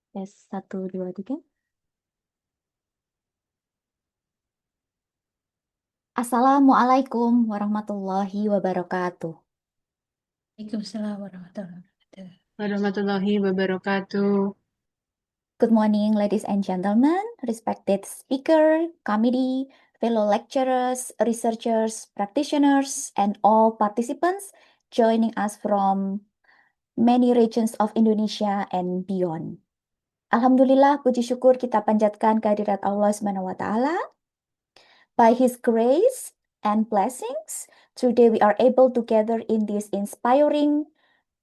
Tes 1, 2, 3. Assalamualaikum warahmatullahi wabarakatuh. Waalaikumsalam warahmatullahi wabarakatuh. Warahmatullahi wabarakatuh. Good morning, ladies and gentlemen, respected speaker, committee, fellow lecturers, researchers, practitioners, and all participants joining us from many regions of Indonesia and beyond. Alhamdulillah, puji syukur kita panjatkan kehadirat Allah Subhanahu wa Ta'ala. By His grace and blessings, today we are able to gather in this inspiring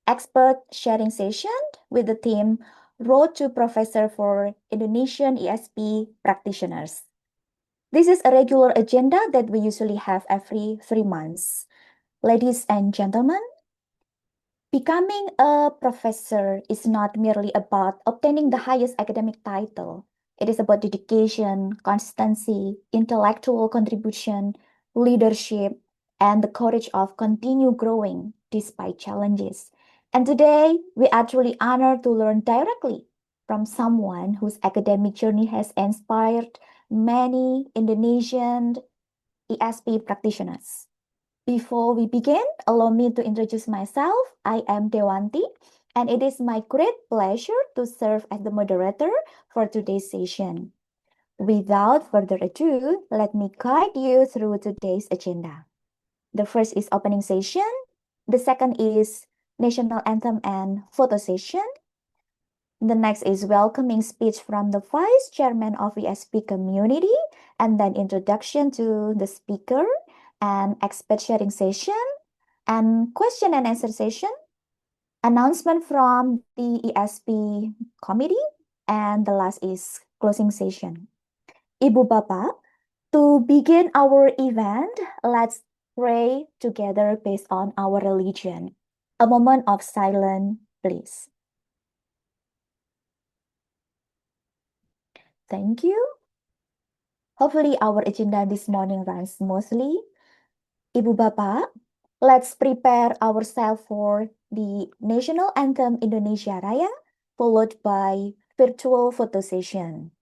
expert sharing session with the theme Road to Professor for Indonesian ESP Practitioners. This is a regular agenda that we usually have every 3 months. Ladies and gentlemen, becoming a professor is not merely about obtaining the highest academic title. It is about dedication, constancy, intellectual contribution, leadership, and the courage of continue growing despite challenges. And today, we are truly honored to learn directly from someone whose academic journey has inspired many Indonesian ESP practitioners. Before we begin, allow me to introduce myself. I am Dewanti, and it is my great pleasure to serve as the moderator for today's session. Without further ado, let me guide you through today's agenda. The first is opening session. The second is national anthem and photo session. The next is welcoming speech from the Vice Chairman of ESP community, and then introduction to the speaker, and expert sharing session, and question and answer session, announcement from the ESP committee, and the last is closing session. Ibu Bapak, to begin our event, let's pray together based on our religion. A moment of silence, please. Thank you. Hopefully our agenda this morning runs smoothly. Ibu Bapak, let's prepare ourselves for the National Anthem Indonesia Raya, followed by virtual photo session.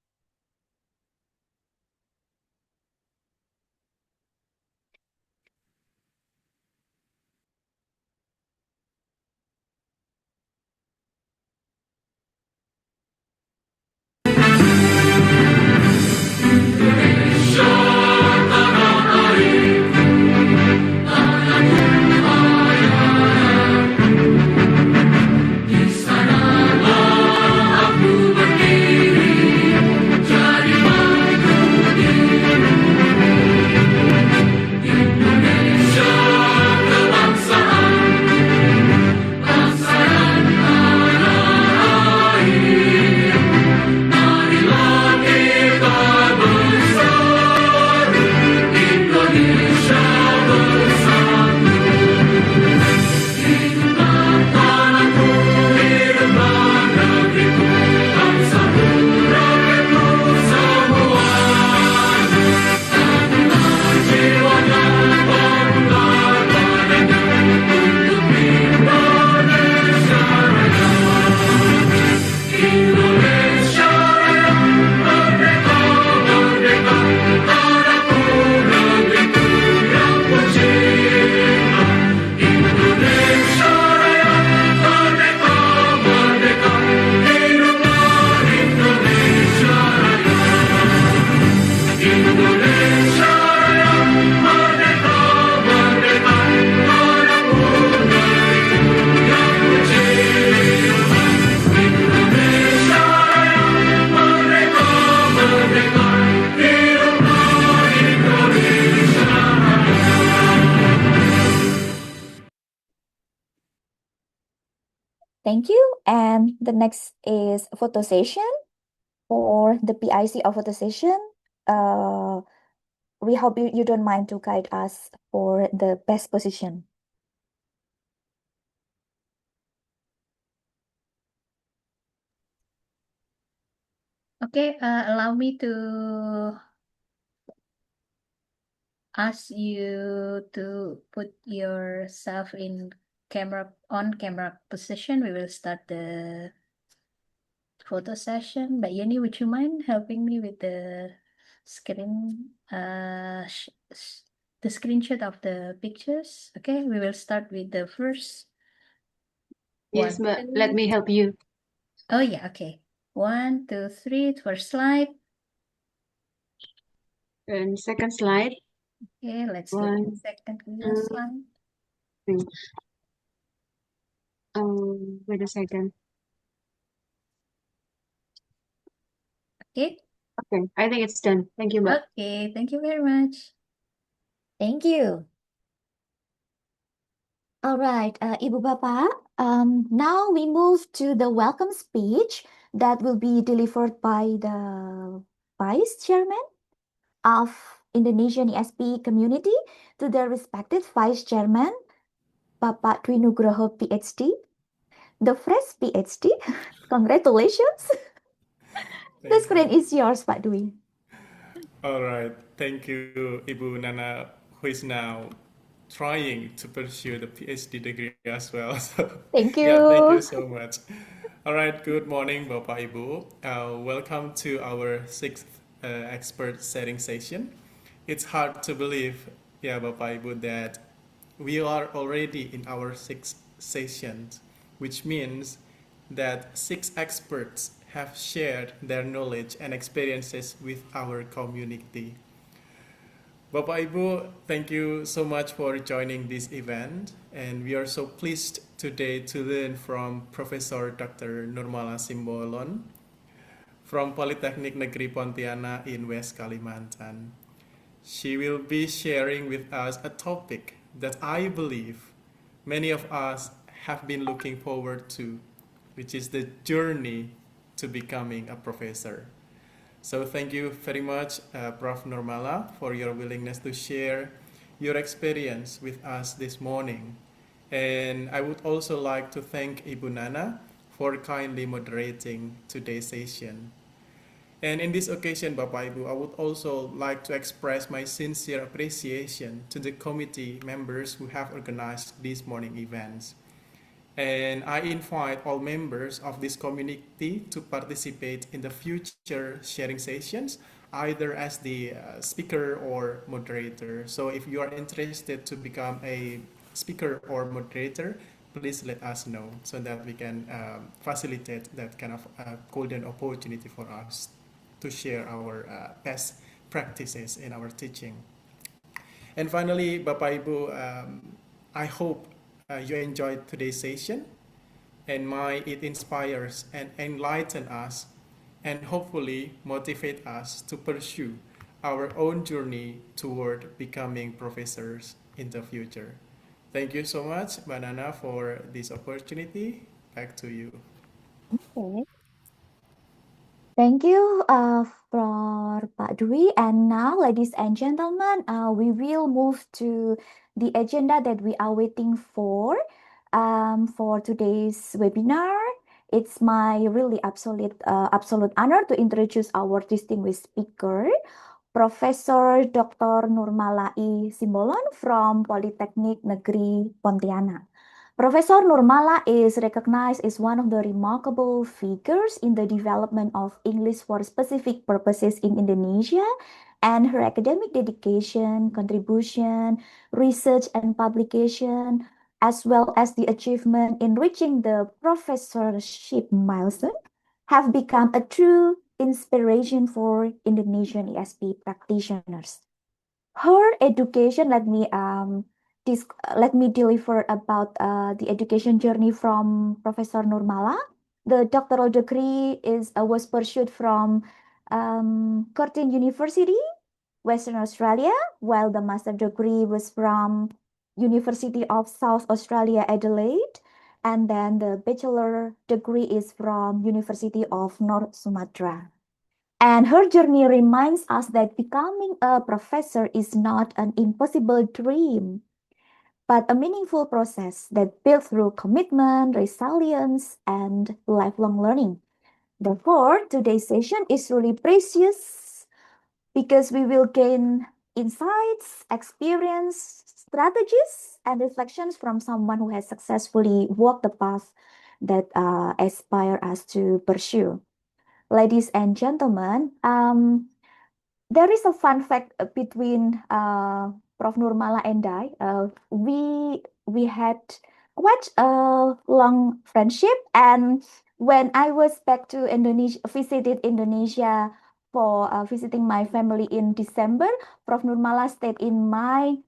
Thank you. And the next is photo session. For the PIC of photo session, we hope you don't mind to guide us for the best position. Okay, allow me to ask you to put yourself in on camera position. We will start the photo session. But Yeni, would you mind helping me with the screen, the screenshot of the pictures? Okay, we will start with the first Yes, one. Mbak. Let me help you. Oh yeah, okay. 1, 2, 3, first slide. And second slide. Okay, let's do the 1, second 2, slide. 3. Wait a second. Okay. Okay, I think it's done. Thank you, Mbak. Okay, thank you very much. Thank you. All right, Ibu Bapak, now we move to the welcome speech that will be delivered by the Vice Chairman of Indonesian ESP community to the respected Vice Chairman, Bapak Dwi Nugroho PhD, the fresh PhD. Congratulations. The Thank screen you. is yours, Pak Dwi. All right. Thank you, Ibu Nana, who is now trying to pursue the PhD degree as well. So, Thank yeah, thank you you. so much. All right. Good morning, Bapak Ibu. Welcome to our sixth expert setting session. It's hard to believe, yeah, Bapak Ibu, that we are already in our sixth session, which means that 6 experts have shared their knowledge and experiences with our community. Bapak Ibu, thank you so much for joining this event, and we are so pleased today to learn from Professor Dr. Nurmala Simbolon from Politeknik Negeri Pontianak in West Kalimantan. She will be sharing with us a topic that I believe many of us have been looking forward to, which is the journey to becoming a professor. So thank you very much, Prof. Nurmala, for your willingness to share your experience with us this morning. And I would also like to thank Ibu Nana for kindly moderating today's session. And in this occasion, Bapak Ibu, I would also like to express my sincere appreciation to the committee members who have organized these morning events. And I invite all members of this community to participate in the future sharing sessions, either as the speaker or moderator. So if you are interested to become a speaker or moderator, please let us know so that we can facilitate that kind of golden opportunity for us to share our best practices in our teaching. And finally, Bapak Ibu, I hope you enjoyed today's session, and it inspires and enlightens us, and hopefully motivate us to pursue our own journey toward becoming professors in the future. Thank you so much, Banana, for this opportunity. Back to you. Okay. Thank you for Pak Dwi. And now, ladies and gentlemen, we will move to the agenda that we are waiting for today's webinar. It's my really absolute honor to introduce our distinguished speaker, Professor Dr. Nurmala Simbolon from Politeknik Negeri Pontianak. Professor Nurmala is recognized as one of the remarkable figures in the development of English for specific purposes in Indonesia, and her academic dedication, contribution, research, and publication, as well as the achievement in reaching the professorship milestone, have become a true inspiration for Indonesian ESP practitioners. Her education, let me deliver about the education journey from Professor Nurmala. The doctoral degree was pursued from Curtin University, Western Australia, while the master degree was from University of South Australia, Adelaide, and then the bachelor degree is from University of North Sumatra. And her journey reminds us that becoming a professor is not an impossible dream, but a meaningful process that built through commitment, resilience, and lifelong learning. Therefore, today's session is really precious because we will gain insights, experience, strategies, and reflections from someone who has successfully walked the path that aspire us to pursue. ladies and gentlemen, there is a fun fact between Prof. Nurmala and I. We had quite a long friendship, and when I was back to Indonesia, visited Indonesia for visiting my family in December, Prof. Nurmala stayed in my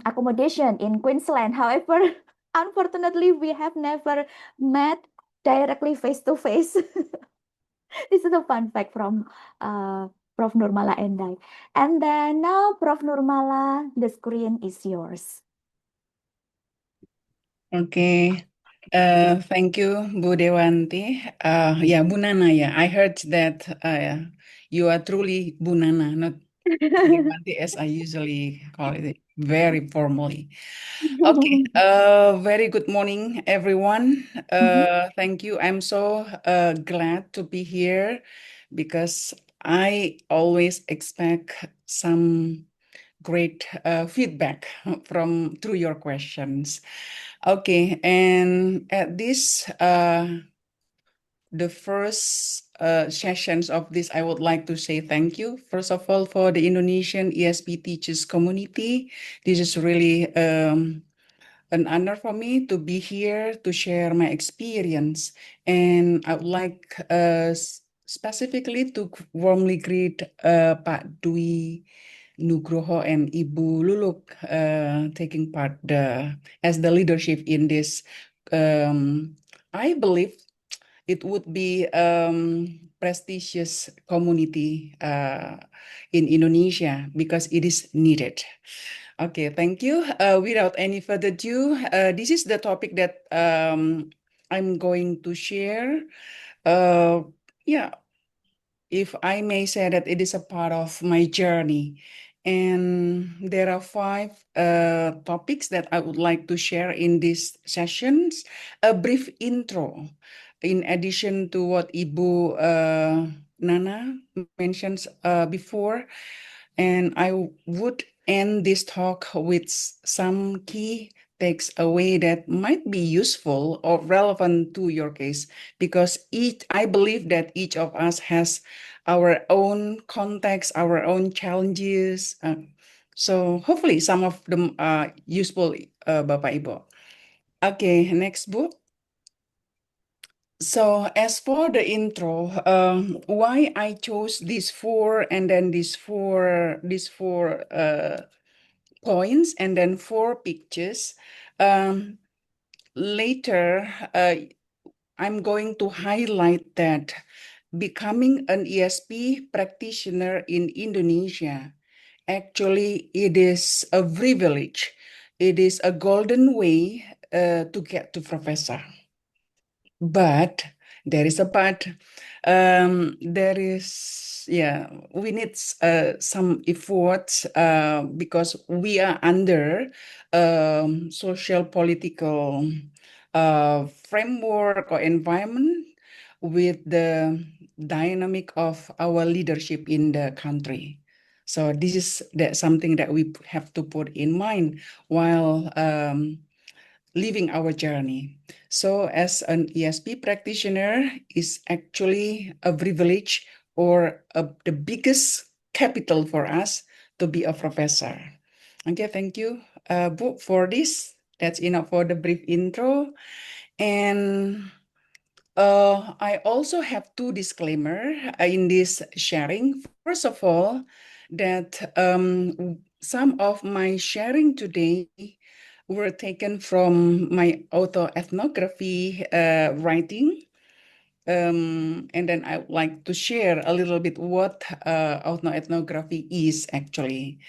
accommodation in Queensland. However, unfortunately, we have never met directly face to face. This is a fun fact from Prof. Nurmala and I. And then now, Prof. Nurmala, the screen is yours. Okay. Thank you, Bu Dewanti. Yeah, Bu Nana, yeah. I heard that you are truly Bu Nana, not Dewanti as I usually call it, very formally. Okay, very good morning, everyone. Thank you. I'm so glad to be here because I always expect some great feedback through your questions. Okay, and at this the first sessions of this, I would like to say thank you, first of all, for the Indonesian ESP teachers community. This is really an honor for me to be here to share my experience. And I would like specifically to warmly greet Pak Dwi Nugroho and Ibu Luluk taking part as the leadership in this. I believe it would be prestigious community in Indonesia because it is needed. Okay, thank you. Without any further ado, this is the topic that I'm going to share. Yeah, if I may say that it is a part of my journey. And there are 5 topics that I would like to share in these sessions. A brief intro, in addition to what Ibu Nana mentioned before. And I would end this talk with some key takes away that might be useful or relevant to your case, because I believe that each of us has our own context, our own challenges. So hopefully some of them are useful, Bapak Ibu. Okay, next book. So as for the intro, why I chose these 4 and then these four points and then 4 pictures. Later, I'm going to highlight that becoming an ESP practitioner in Indonesia, actually it is a privilege. It is a golden way to get to professor. But there is a but. There is, we need some efforts because we are under social political framework or environment with the dynamic of our leadership in the country. So this is something that we have to put in mind while living our journey. So as an ESP practitioner is actually a privilege or the biggest capital for us to be a professor. Okay, thank you, Bu, for this. That's enough for the brief intro. And I also have 2 disclaimers in this sharing. First of all, that some of my sharing today were taken from my autoethnography writing. And then I would like to share a little bit what autoethnography is actually.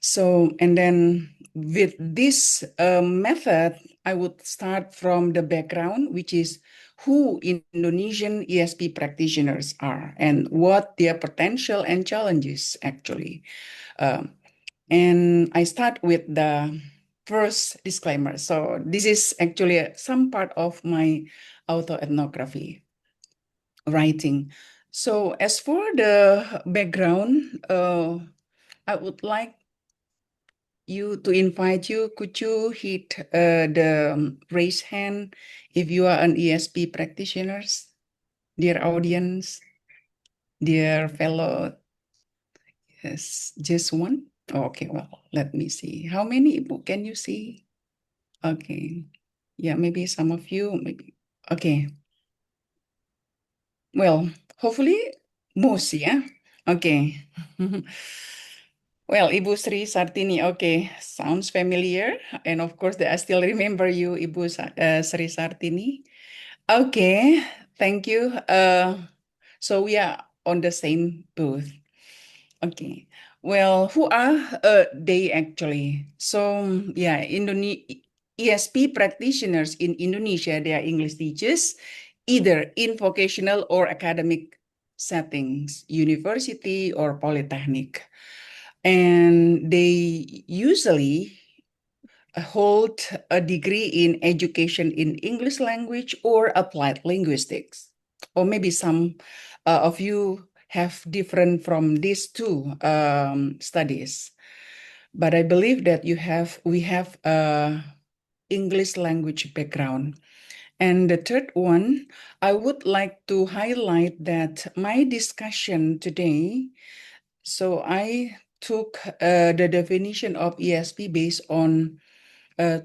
So, and then with this method, I would start from the background, which is who Indonesian ESP practitioners are and what their potential and challenges actually. And I start with the first disclaimer. So this is actually some part of my autoethnography writing. So as for the background, I would like you to invite you. Could you hit the raise hand if you are an ESP practitioners, dear audience? dear fellow. Yes, just one. Okay, well, let me see. How many Ibu can you see? Okay. Yeah, maybe some of you, maybe. Okay. Well, hopefully most, yeah. Okay. Well, Ibu Sri Sartini, okay, sounds familiar. And of course, I still remember you, Ibu Sri Sartini. Okay, thank you. So we are on the same booth. Okay. Well, who are they actually? So yeah, ESP practitioners in Indonesia, they are English teachers, either in vocational or academic settings, university or polytechnic. And they usually hold a degree in education in English language or applied linguistics. Or maybe some of you have different from these two studies. But I believe that we have English language background. And the third one, I would like to highlight that my discussion today, so I took the definition of ESP based on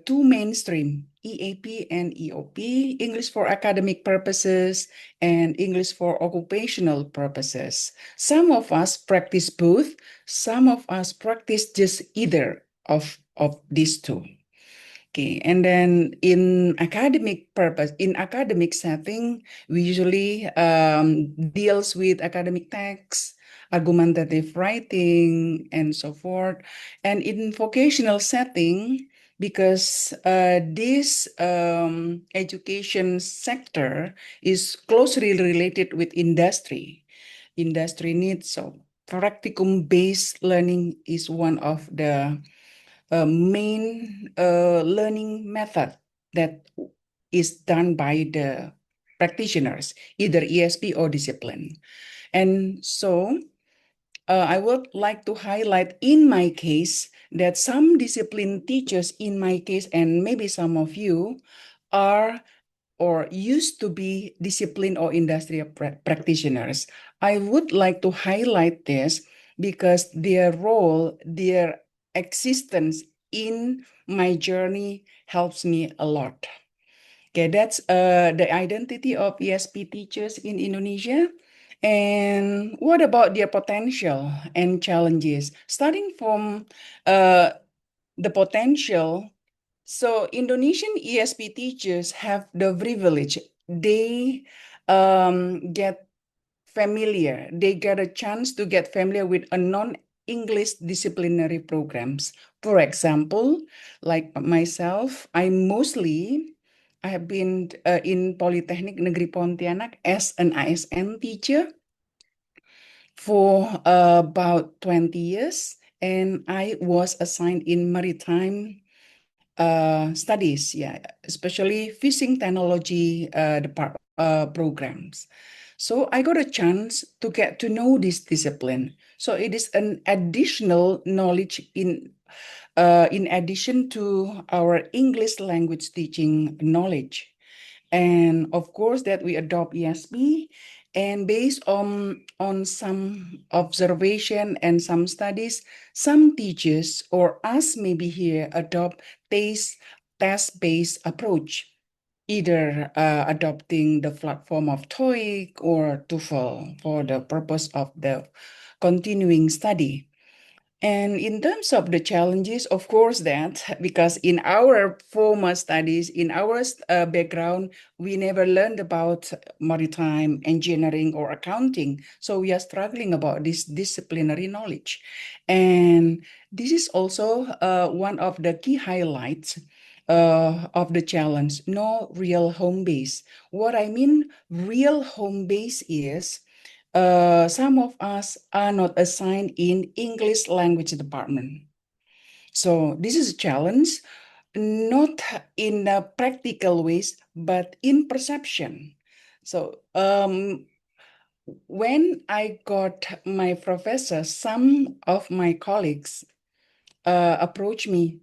two mainstream, EAP and EOP, English for academic purposes and English for occupational purposes. Some of us practice both, some of us practice just either of these two. Okay, and then in academic purpose, in academic setting, we usually deals with academic texts, argumentative writing, and so forth. And in vocational setting, because this education sector is closely related with industry needs. So practicum-based learning is one of the main learning method that is done by the practitioners, either ESP or discipline. And so I would like to highlight in my case that some discipline teachers in my case, and maybe some of you, are or used to be discipline or industrial practitioners. I would like to highlight this because their role, their existence in my journey helps me a lot. Okay, that's the identity of ESP teachers in Indonesia. And what about their potential and challenges? Starting from the potential, so Indonesian ESP teachers have the privilege. They get familiar. They get a chance to get familiar with a non-English disciplinary programs. For example, like myself, I have been in Politeknik Negeri Pontianak as an ASN teacher for about 20 years, and I was assigned in maritime studies, yeah, especially fishing technology programs. So I got a chance to get to know this discipline. So it is an additional knowledge in addition to our English language teaching knowledge. And of course that we adopt ESP, and based on some observation and some studies, some teachers or us maybe here adopt test-based approach, either adopting the platform of TOEIC or TOEFL for the purpose of the continuing study. And in terms of the challenges, of course, that because in our former studies, in our background, we never learned about maritime engineering or accounting. So we are struggling about this disciplinary knowledge. And this is also one of the key highlights of the challenge, no real home base. What I mean real home base is some of us are not assigned in English language department. So this is a challenge, not in practical ways, but in perception. So when I got my professor, some of my colleagues approached me,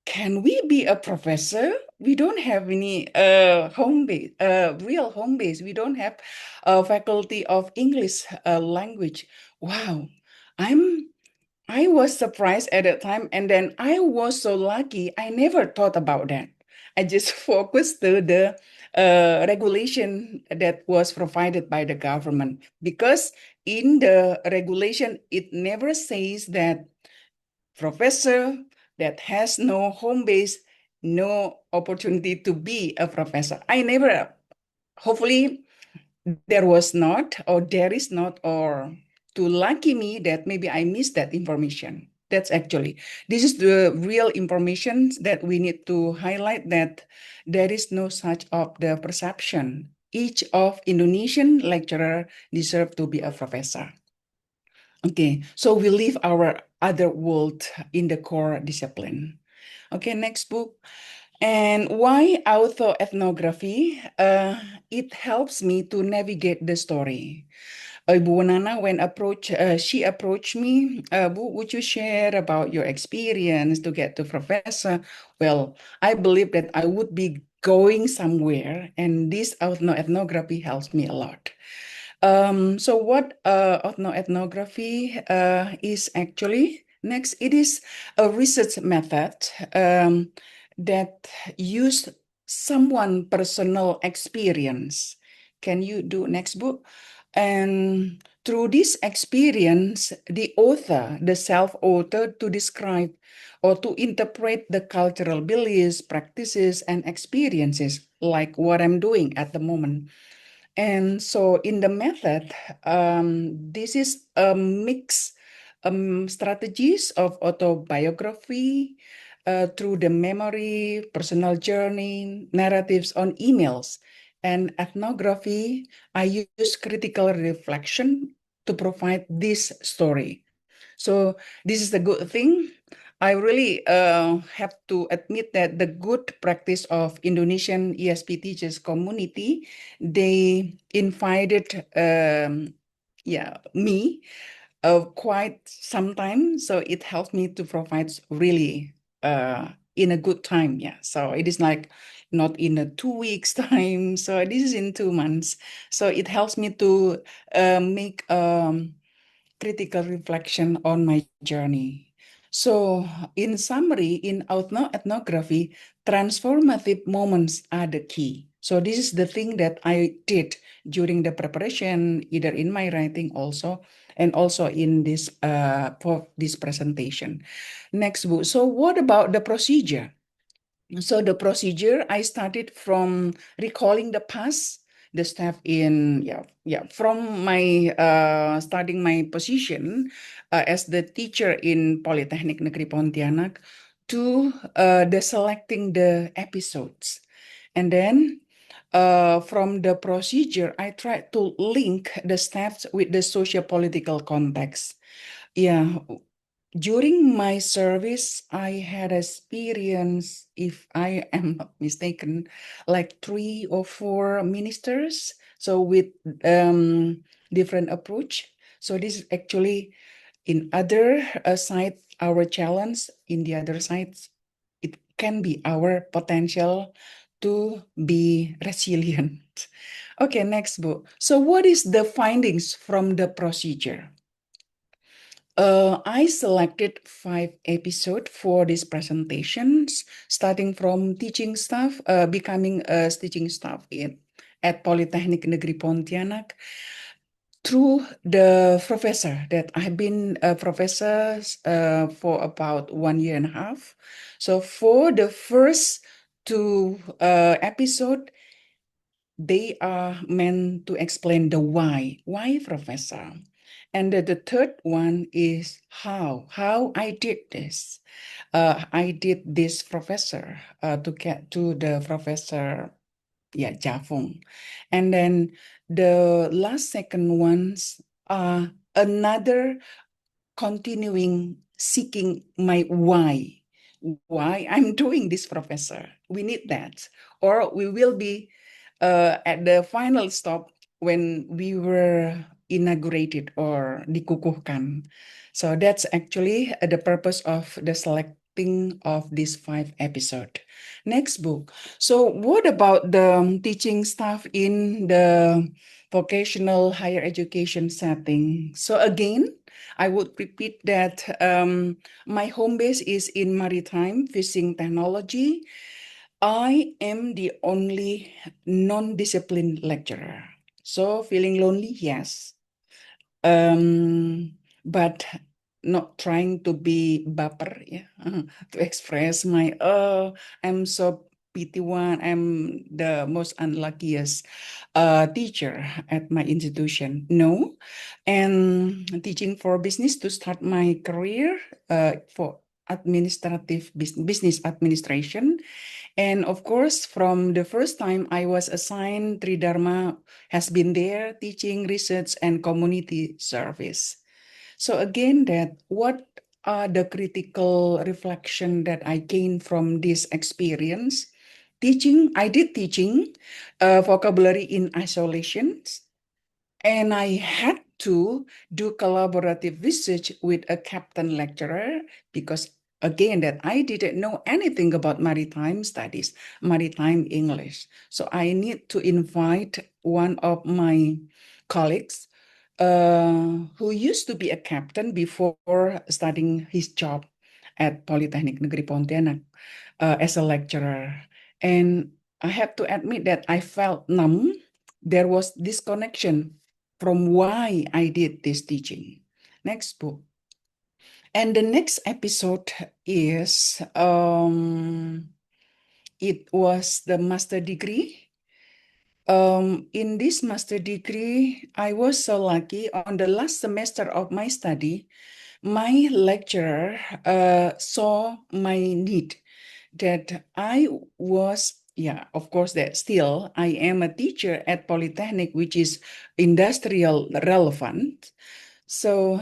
can we be a professor we don't have any home base, real home base. We don't have a faculty of English language. Wow, I was surprised at that time, and then I was so lucky. I never thought about that. I just focused to the regulation that was provided by the government, because in the regulation it never says that professor that has no home base, no opportunity to be a professor. I never, hopefully there was not, or there is not, or to lucky me that maybe I missed that information. This is the real information that we need to highlight, that there is no such of the perception. Each of Indonesian lecturer deserve to be a professor. Okay, so we leave our other world in the core discipline. Okay, next book. And why autoethnography? It helps me to navigate the story. Ibu Nana, when she approached me, Bu, would you share about your experience to get to professor? Well, I believe that I would be going somewhere, and this autoethnography helps me a lot. So what ethnography is actually? Next, it is a research method that use someone personal experience. Can you do next book? And through this experience, the author, the self-author, to describe or to interpret the cultural beliefs, practices, and experiences, like what I'm doing at the moment. And so in the method, this is a mix strategies of autobiography through the memory, personal journey, narratives on emails, and ethnography. I use critical reflection to provide this story. So this is the good thing. I really have to admit that the good practice of Indonesian ESP teachers community, they invited me quite some time. So it helped me to provide really in a good time. Yeah. So it is like not in a 2 weeks time. So this is in 2 months. So it helps me to make critical reflection on my journey. So in summary, in ethnography, transformative moments are the key. So this is the thing that I did during the preparation, either in my writing also, and also in this for this presentation. Next book. So what about the procedure? So the procedure, I started from recalling the past, the step in, from my starting my position as the teacher in Politeknik Negeri Pontianak to the selecting the episodes. And then from the procedure, I tried to link the steps with the socio-political context. Yeah, during my service, I had experience, if I am not mistaken, like 3 or 4 ministers. So with different approach. So this is actually in other side, our challenge. In the other side, it can be our potential to be resilient. Okay, next book. So what is the findings from the procedure? I selected 5 episodes for these presentations, starting from teaching staff, becoming a teaching staff at Politeknik Negeri Pontianak, through the professor that I've been a professor for about 1.5 years. So for the first 2 episodes, they are meant to explain the why professor. And the third one is how I did this. I did this professor to get to the professor, Javung. And then the last second ones are another continuing seeking my why I'm doing this, professor. We need that, or we will be at the final stop when we were inaugurated or dikukuhkan. So that's actually the purpose of the think of these 5 episodes. Next book. So what about the teaching staff in the vocational higher education setting? So again, I would repeat that my home base is in maritime fishing technology. I am the only non-disciplined lecturer. So feeling lonely, yes. But not trying to be baper, yeah, to express my, I'm so pity one, I'm the most unluckiest teacher at my institution. No, and teaching for business to start my career for administrative business administration. And of course, from the first time I was assigned, Tridharma has been there teaching research and community service. So again, that what are the critical reflection that I gained from this experience? Teaching, I did teaching vocabulary in isolation, and I had to do collaborative research with a captain lecturer because again that I didn't know anything about maritime studies, maritime English. So I need to invite one of my colleagues who used to be a captain before starting his job at Politeknik Negeri Pontianak as a lecturer. And I have to admit that I felt numb. There was disconnection from why I did this teaching. Next book. And the next episode is, it was the master degree. In this master degree, I was so lucky on the last semester of my study, my lecturer saw my need that I was, yeah, of course, that still I am a teacher at Politeknik, which is industrial relevant. So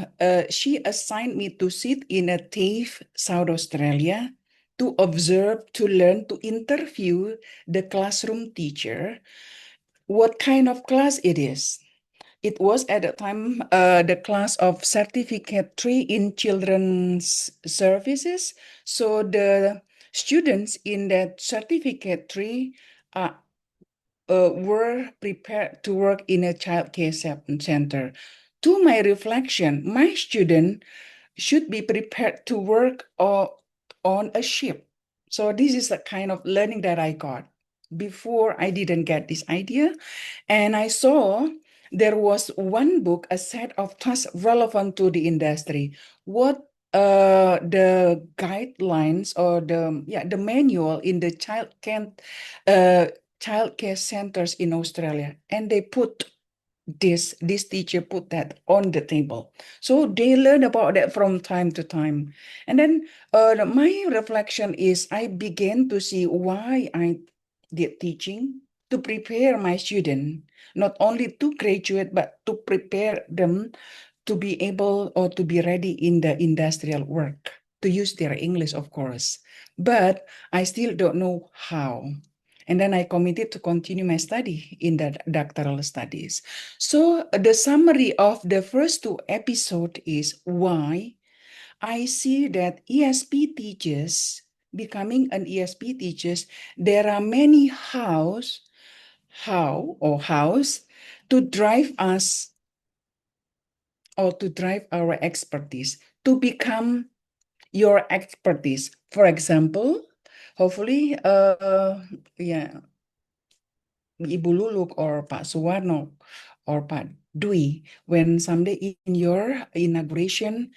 she assigned me to sit in a TAFE, South Australia, to observe, to learn, to interview the classroom teacher, what kind of class it is. It was at the time the class of Certificate 3 in Children's Services. So the students in that Certificate 3 were prepared to work in a child care center. To my reflection, my student should be prepared to work on a ship. So this is the kind of learning that I got. Before I didn't get this idea, and I saw there was one book, a set of tasks relevant to the industry. What the guidelines or the manual in the child care centers in Australia, and they put this teacher put that on the table. So they learn about that from time to time. And then my reflection is I began to see why I did teaching, to prepare my student, not only to graduate, but to prepare them to be able or to be ready in the industrial work, to use their English, of course. But I still don't know how. And then I committed to continue my study in the doctoral studies. So the summary of the first 2 episodes is why I see that ESP teachers, becoming an ESP teachers, there are many hows to drive us or to drive our expertise, to become your expertise. For example, hopefully, Ibu Luluk or Pak Suwarno or Pak Dwi, when someday in your inauguration,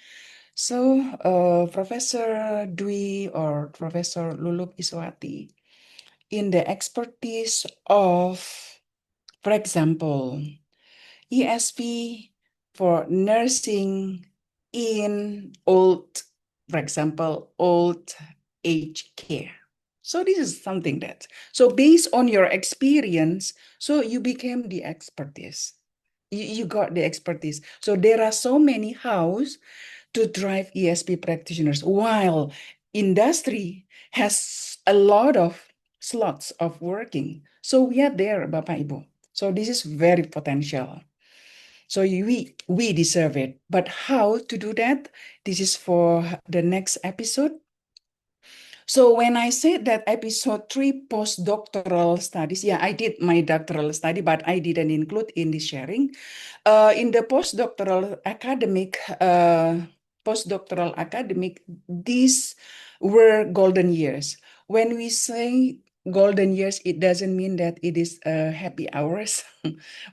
so Professor Dwi or Professor Luluk Iswati, in the expertise of, for example, ESP for nursing in old, for example, old age care. So this is something that, so based on your experience, so you became the expertise. You got the expertise. So there are so many hows to drive ESP practitioners, while industry has a lot of slots of working. So we are there, Bapak Ibu. So this is very potential. So we deserve it. But how to do that? This is for the next episode. So when I said that episode 3 postdoctoral studies, yeah, I did my doctoral study, but I didn't include in the sharing. In the postdoctoral academic, these were golden years. When we say golden years, it doesn't mean that it is happy hours,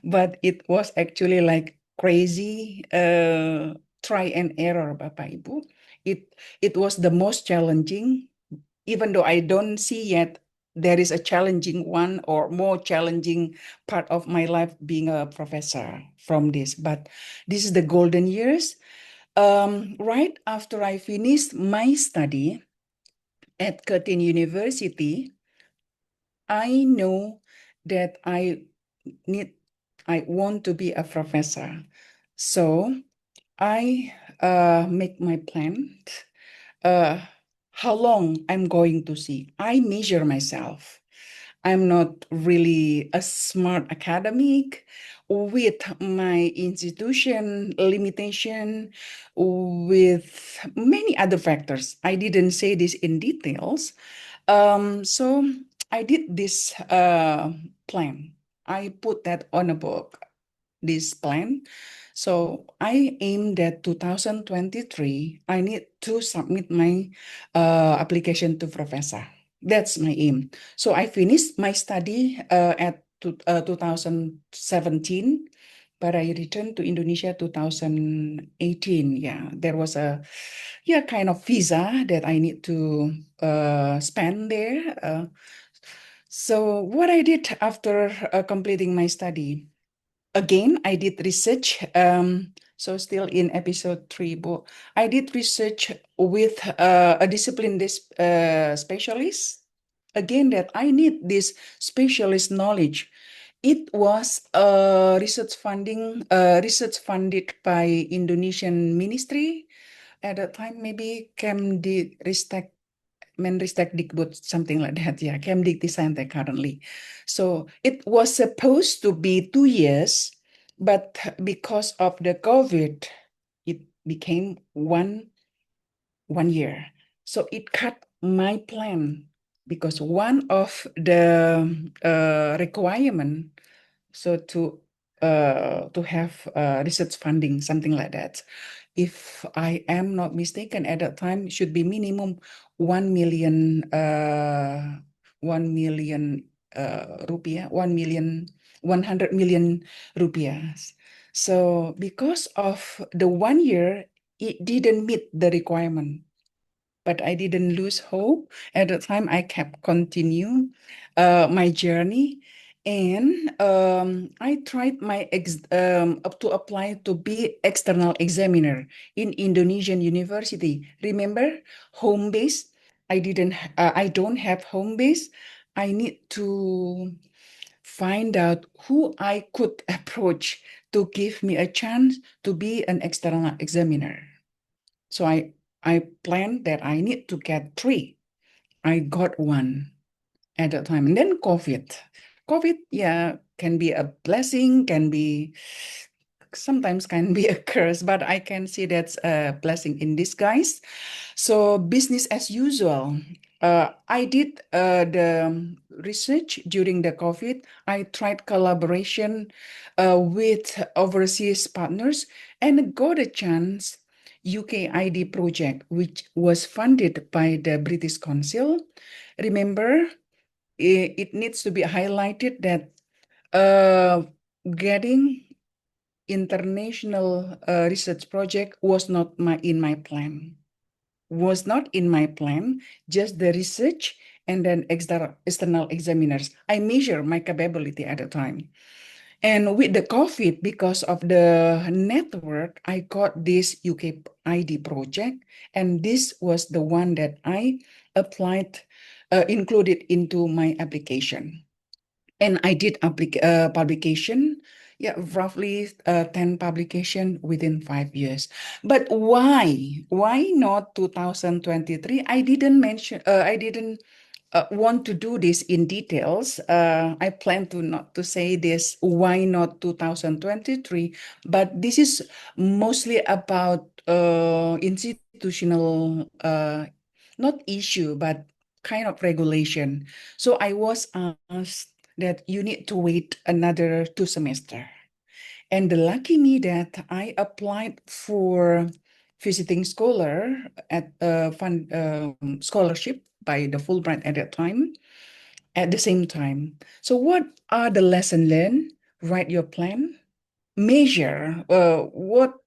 but it was actually like crazy try and error, Bapak Ibu. It was the most challenging, even though I don't see yet there is a challenging one or more challenging part of my life being a professor from this. But this is the golden years. Right after I finished my study at Curtin University, I know that I want to be a professor. So I make my plan. How long I'm going to see. I measure myself. I'm not really a smart academic with my institution limitation, with many other factors. I didn't say this in details. So I did this plan. I put that on a book, this plan. So I aimed at 2023, I need to submit my application to professor. That's my aim. So I finished my study at 2017, but I returned to Indonesia 2018. Yeah, there was a kind of visa that I need to spend there. So what I did after completing my study, again, I did research. So still in episode 3, Bu, I did research with a discipline specialist. Again, that I need this specialist knowledge. It was research funded by Indonesian ministry at that time, maybe Kemdikristek, Menristek something like that. Yeah, Kemdiktisante currently. So it was supposed to be 2 years, but because of the COVID, it became one year. So it cut my plan because one of the requirement, so to have research funding, something like that. If I am not mistaken, at that time should be minimum 1 million rupiah, 100 million rupiah. So because of the 1 year, it didn't meet the requirement. But I didn't lose hope. At the time, I kept continue my journey, and I tried up to apply to be external examiner in Indonesian university. Remember, home base? I don't have home base. I need to find out who I could approach to give me a chance to be an external examiner. So I planned that I need to get 3. I got 1 at that time. And then COVID, yeah, can be a blessing, sometimes can be a curse, but I can see that's a blessing in disguise. So business as usual. I did the research during the COVID. I tried collaboration with overseas partners and got a chance UKID project, which was funded by the British Council. Remember, it needs to be highlighted that getting international research project was not in my plan. Was not in my plan, just the research and then external examiners. I measure my capability at the time. And with the COVID, because of the network, I got this UKID project, and this was the one that I applied, included into my application. And I did publication, yeah, roughly 10 publication within 5 years. But why? Why not 2023? I didn't mention, I didn't want to do this in details. I plan to not to say this, why not 2023, but this is mostly about institutional, not issue, but kind of regulation. So I was asked that you need to wait another 2 semesters. And the lucky me that I applied for visiting scholar at a fund scholarship by the Fulbright at that time, at the same time. So what are the lessons learned? Write your plan, measure what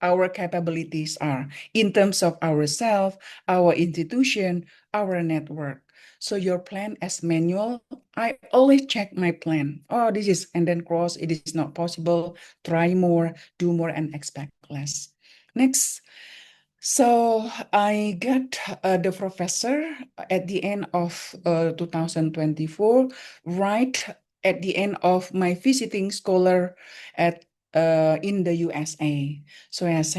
our capabilities are in terms of ourselves, our institution, our network. So your plan as manual, I always check my plan. Oh, this is, and then cross, it is not possible, try more, do more, and expect less. Next. So I got the professor at the end of 2024, right at the end of my visiting scholar at in the USA. So as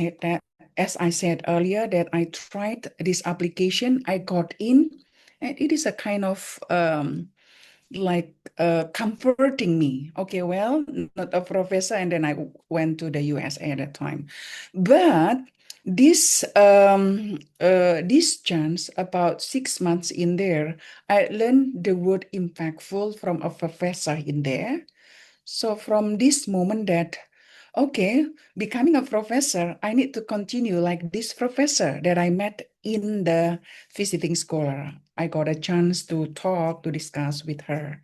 I said earlier, that I tried this application, I got in, and it is a kind of like comforting me. Okay, well, not a professor, and then I went to the USA at that time. But this chance, about 6 months in there, I learned the word impactful from a professor in there. So from this moment that, okay, becoming a professor, I need to continue like this professor that I met in the visiting scholar. I got a chance to talk, to discuss with her.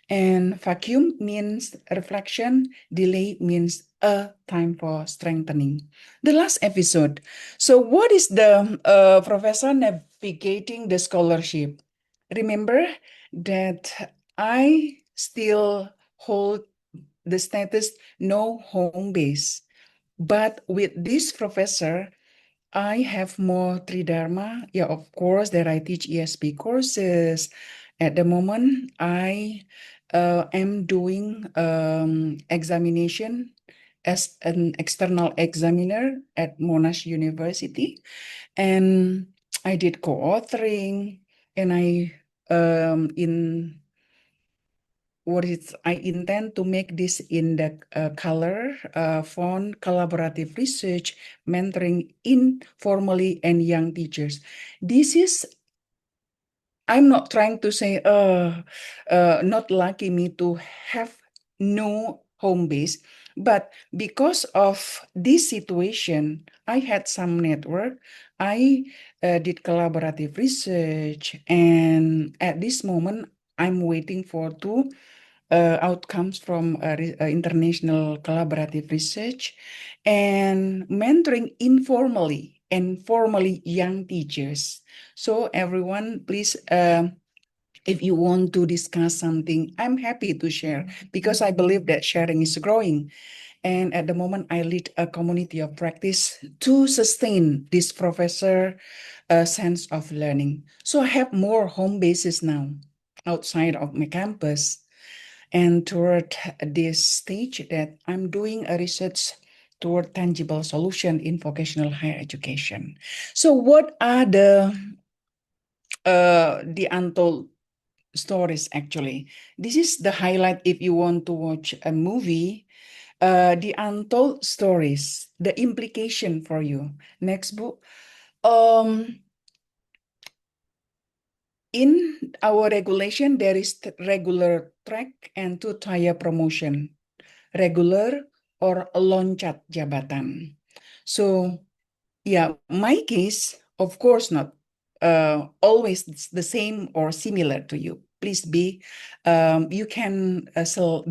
And vacuum means reflection, delay means a time for strengthening. The last episode. So what is the professor navigating the scholarship? Remember that I still hold the status no home base. But with this professor, I have more Tridharma. Yeah, of course, that I teach ESP courses. At the moment, I am doing examination as an external examiner at Monash University. And I did co-authoring, and I intend to make this in the color font, collaborative research, mentoring informally and young teachers. This is, I'm not trying to say, not lucky me to have no home base, but because of this situation, I had some network. I did collaborative research, and at this moment, I'm waiting for 2 outcomes from international collaborative research and mentoring informally and formally young teachers. So everyone, please, if you want to discuss something, I'm happy to share because I believe that sharing is growing. And at the moment, I lead a community of practice to sustain this professor sense of learning. So I have more home bases now outside of my campus. And toward this stage that I'm doing a research toward tangible solution in vocational higher education. So what are the untold stories actually? This is the highlight if you want to watch a movie. The untold stories, the implication for you. Next book. In our regulation, there is regular track and 2-tier promotion. Regular or loncat jabatan. So, yeah, my case, of course, not always the same or similar to you. Please be, you can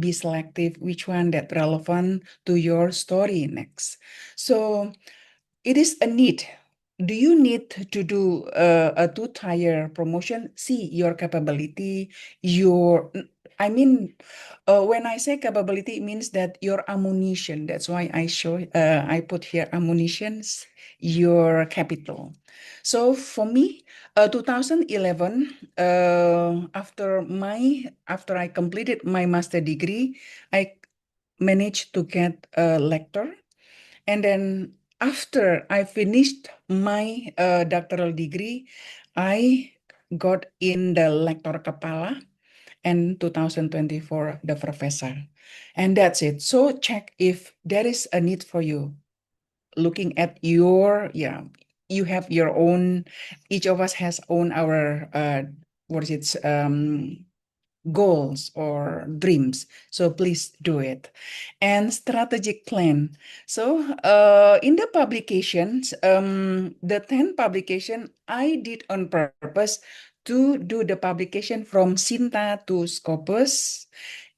be selective which one that relevant to your story next. So it is a need. Do you need to do a 2-tier promotion? See your capability, when I say capability, it means that your ammunition. That's why I put here ammunitions, your capital. So for me, 2011, after I completed my master degree, I managed to get a lecture. And then after I finished my doctoral degree, I got in the lector kepala, and 2024 the professor. And that's it. So check if there is a need for you. Looking at your you have your own, each of us has own our goals or dreams. So please do it. And strategic plan. So in the publications, the 10 publication I did on purpose to do the publication from Sinta to Scopus.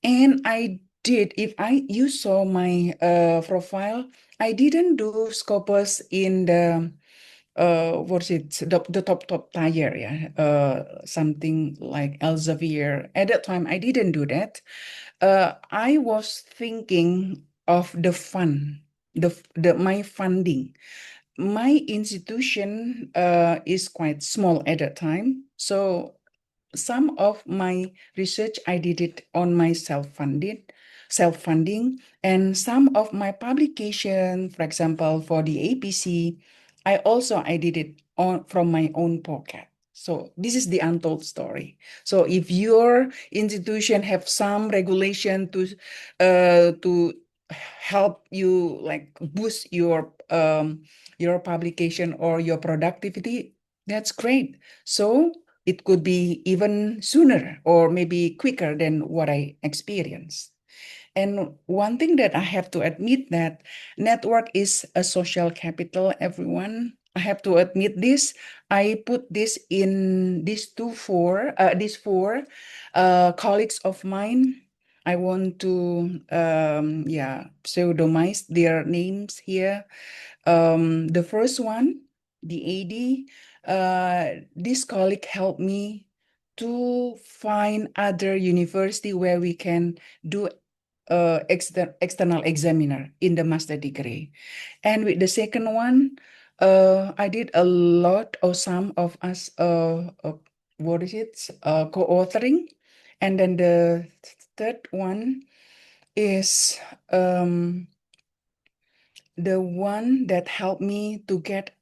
And I did, if you saw my profile, I didn't do Scopus in the the top tier, yeah, something like Elsevier. At that time, I didn't do that. I was thinking of the fund, my funding. My institution is quite small at that time, so some of my research I did it on my self-funding, and some of my publication, for example, for the APC, I did it from my own pocket. So this is the untold story. So if your institution have some regulation to help you like boost your publication or your productivity, that's great. So it could be even sooner or maybe quicker than what I experienced. And one thing that I have to admit that network is a social capital, everyone. I have to admit this. I put this in these four colleagues of mine. I want to pseudomize their names here. The first one, the AD, this colleague helped me to find other university where we can do external examiner in the master degree. And with the second one, I did a lot, or some of us, co-authoring. And then the third one is the one that helped me to get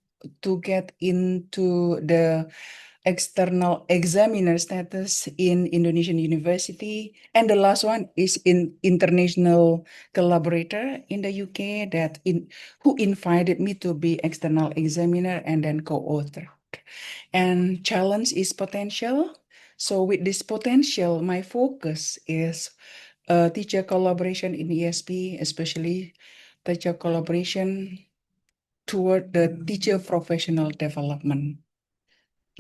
into the external examiner status in Indonesian university. And the last one is in international collaborator in the UK who invited me to be external examiner and then co-author. And challenge is potential. So with this potential, my focus is teacher collaboration in ESP, especially teacher collaboration toward the teacher professional development.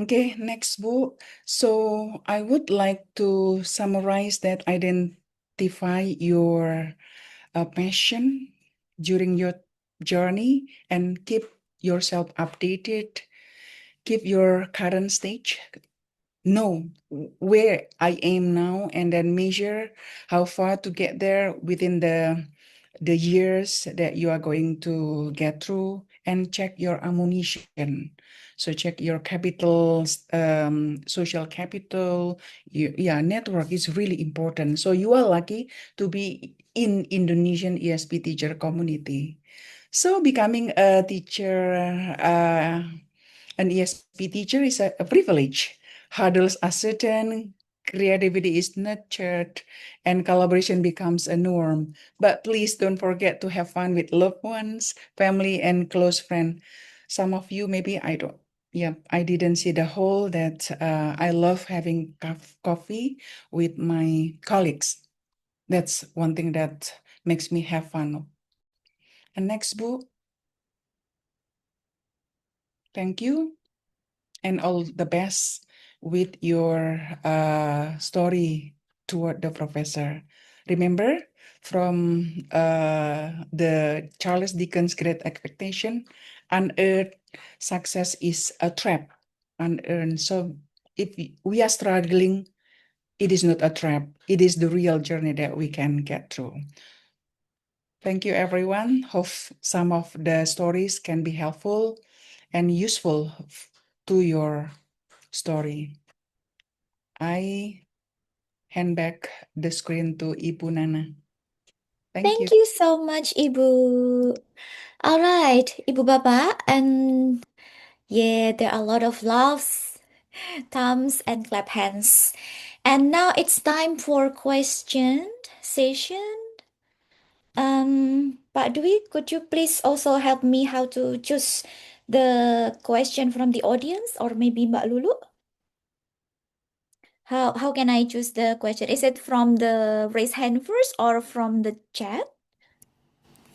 Okay, next book. So I would like to summarize that identify your passion during your journey and keep yourself updated, keep your current stage, know where I am now, and then measure how far to get there within the years that you are going to get through, and check your ammunition. So check your capital, social capital. Network is really important. So you are lucky to be in Indonesian ESP teacher community. So becoming a teacher, an ESP teacher is a privilege. Hurdles are certain, creativity is nurtured, and collaboration becomes a norm. But please don't forget to have fun with loved ones, family, and close friends. Some of you, maybe I didn't see the whole that I love having coffee with my colleagues. That's one thing that makes me have fun. And next book. Thank you, and all the best with your story toward the professor. Remember, from the Charles Dickens' Great Expectation, unearned success is a trap. Unearned. So if we are struggling, it is not a trap. It is the real journey that we can get through. Thank you, everyone. Hope some of the stories can be helpful and useful to your story. I hand back the screen to Ibu Nana. Thank you. Thank you so much, Ibu. All right, Ibu Bapak, and yeah, there are a lot of laughs, thumbs, and clap hands. And now it's time for question session. Pak Dwi, could you please also help me how to choose the question from the audience or maybe Mbak Lulu? How can I choose the question? Is it from the raise hand first or from the chat?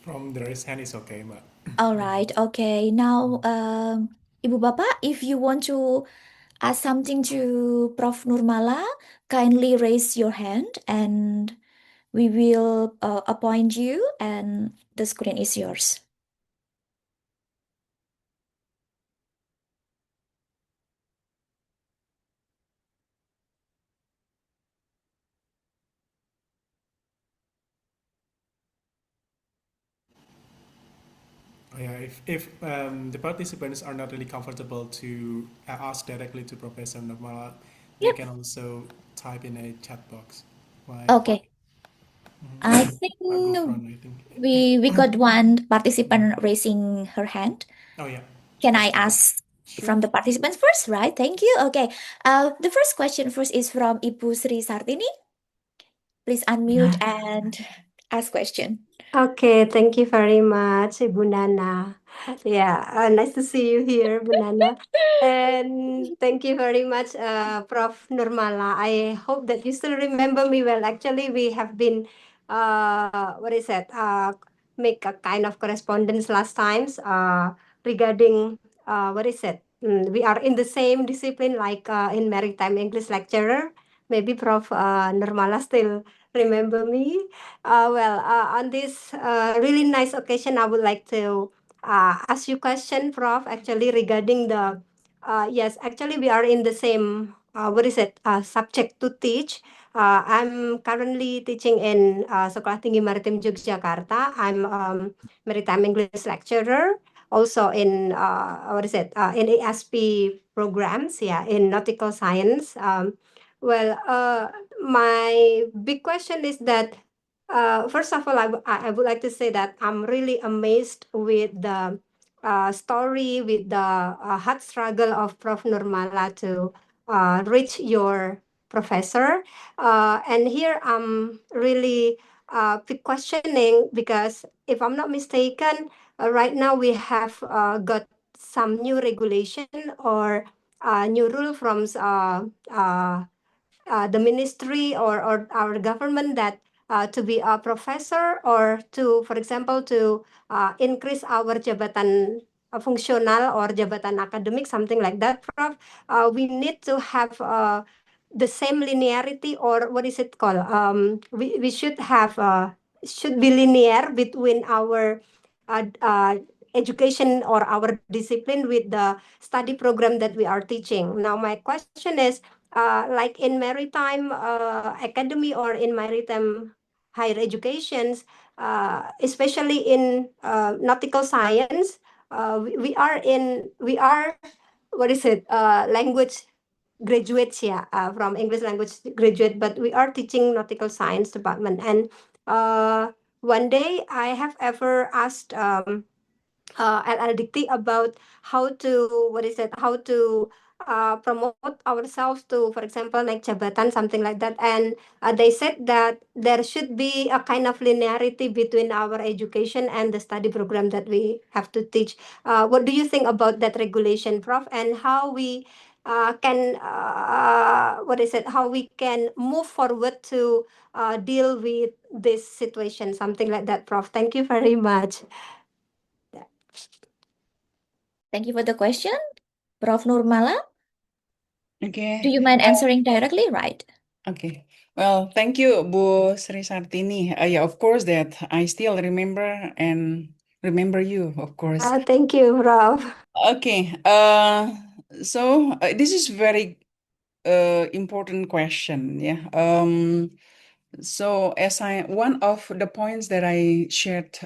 From the raise hand is okay, Mbak. All right, okay. Now, Ibu Bapak, if you want to ask something to Prof. Nurmala, kindly raise your hand and we will appoint you and the screen is yours. Yeah, if the participants are not really comfortable to ask directly to Professor Nurmala, they Yep. can also type in a chat box. Like Okay. I think Gufron, I think. we got one participant raising her hand. Oh yeah. Can I That's fine. ask Sure. from the participants first, right? Thank you. Okay. The first question first is from Ibu Sri Sartini. Please unmute and ask question. Okay, thank you very much, Ibu Nana. Yeah, nice to see you here, Bu Nana. And thank you very much, Prof. Nurmala. I hope that you still remember me well. Actually, we have been, make a kind of correspondence last times regarding, we are in the same discipline like in maritime English lecturer. Maybe Prof. Nurmala still remember me. On this really nice occasion, I would like to ask you question, Prof. Actually, regarding the yes, actually we are in the same subject to teach. I'm currently teaching in Sekolah Tinggi Maritim Yogyakarta. I'm maritime English lecturer. Also in in ASP programs, yeah, in nautical science. My big question is that first of all, I would like to say that I'm really amazed with the story, with the hard struggle of Prof. Nurmala to reach your professor. And here I'm really questioning because if I'm not mistaken, right now we have got some new regulation or new rule from the ministry or our government that to be a professor or to, for example, to increase our jabatan fungsional or jabatan academic, something like that, Prof. We need to have the same linearity or what is it called? We should have should be linear between our education or our discipline with the study program that we are teaching. Now, my question is, like in maritime academy or in maritime higher educations, especially in nautical science, we are language graduates, yeah, from English language graduate, but we are teaching nautical science department. And one day I have ever asked LLDT about how to how to promote ourselves to, for example, like jabatan, something like that. And they said that there should be a kind of linearity between our education and the study program that we have to teach. What do you think about that regulation, Prof? And how we can how we can move forward to deal with this situation, something like that, Prof? Thank you very much. Thank you for the question. Prof. Nurmala, Okay. do you mind answering directly? Right. Okay. Well, thank you, Bu Sri Sartini. Yeah, of course that I still remember and remember you, of course. Thank you, Prof. Okay. So this is very important question. Yeah. So as one of the points that I shared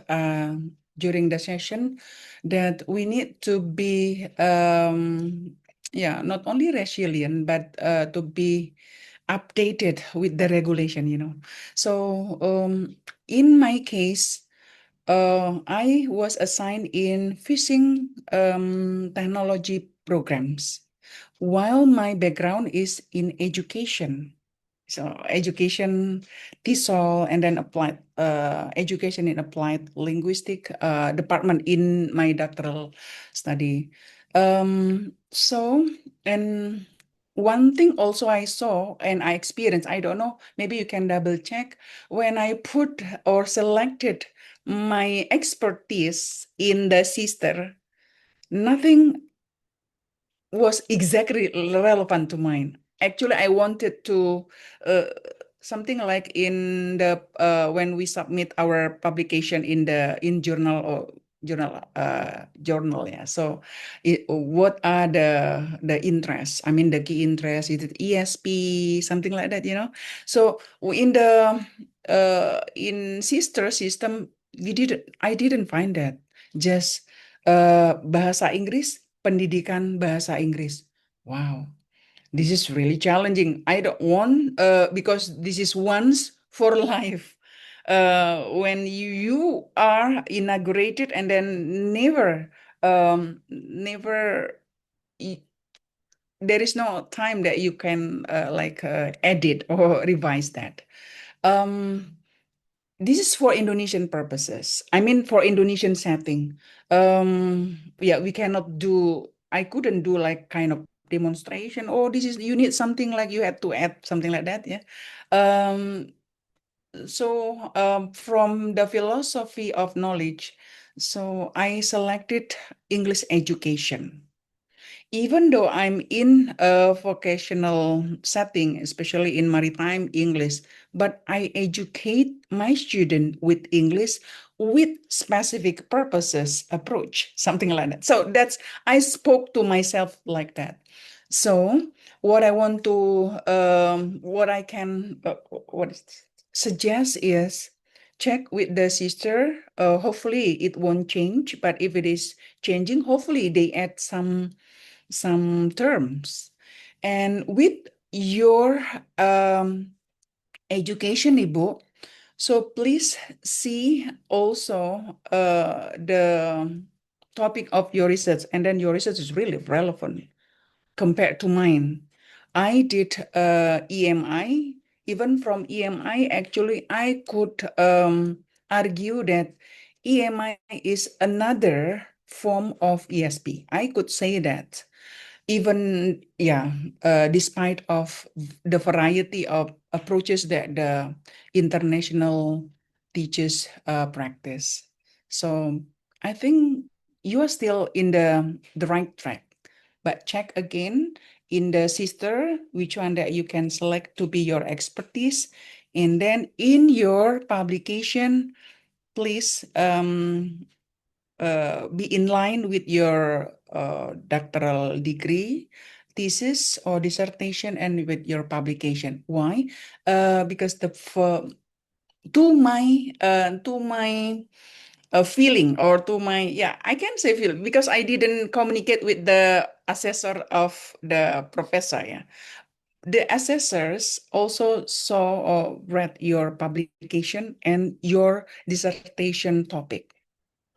during the session, that we need to be not only resilient but to be updated with the regulation, So in my case, I was assigned in fishing technology programs, while my background is in education. So education, TESOL, and then applied education in applied linguistic department in my doctoral study. So, and one thing also I saw and I experienced, I don't know, maybe you can double check, when I put or selected my expertise in the sister, nothing was exactly relevant to mine. Actually, I wanted to something like in the when we submit our publication in the journal or journal, yeah. So what are the interests? I mean the key interests, is it ESP, something like that, you know? So in the in sister system, I didn't find that. Just bahasa Inggris, pendidikan bahasa Inggris. Wow, this is really challenging. I don't want because this is once for life. When you are inaugurated and then never there is no time that you can edit or revise that. This is for Indonesian purposes. I mean, for Indonesian setting. Yeah, we cannot do. I couldn't do like kind of demonstration. Oh, this is you need something like you had to add something like that. Yeah. So from the philosophy of knowledge, so I selected English education. Even though I'm in a vocational setting, especially in maritime English, but I educate my student with English with specific purposes approach, something like that. So I spoke to myself like that. So what I want to, what I can, suggest is check with the sister. Hopefully it won't change, but if it is changing, hopefully they add some terms. And with your education, Ibu, so please see also the topic of your research, and then your research is really relevant compared to mine. I did EMI. Even from EMI, actually, I could argue that EMI is another form of ESP. I could say that even despite of the variety of approaches that the international teachers practice. So I think you are still in the right track, but check again in the sister which one that you can select to be your expertise, and then in your publication please be in line with your doctoral degree, thesis or dissertation, and with your publication. Why? Because to my feeling, or to my, I can say feeling, because I didn't communicate with the assessor of the professor. Yeah, the assessors also saw or read your publication and your dissertation topic.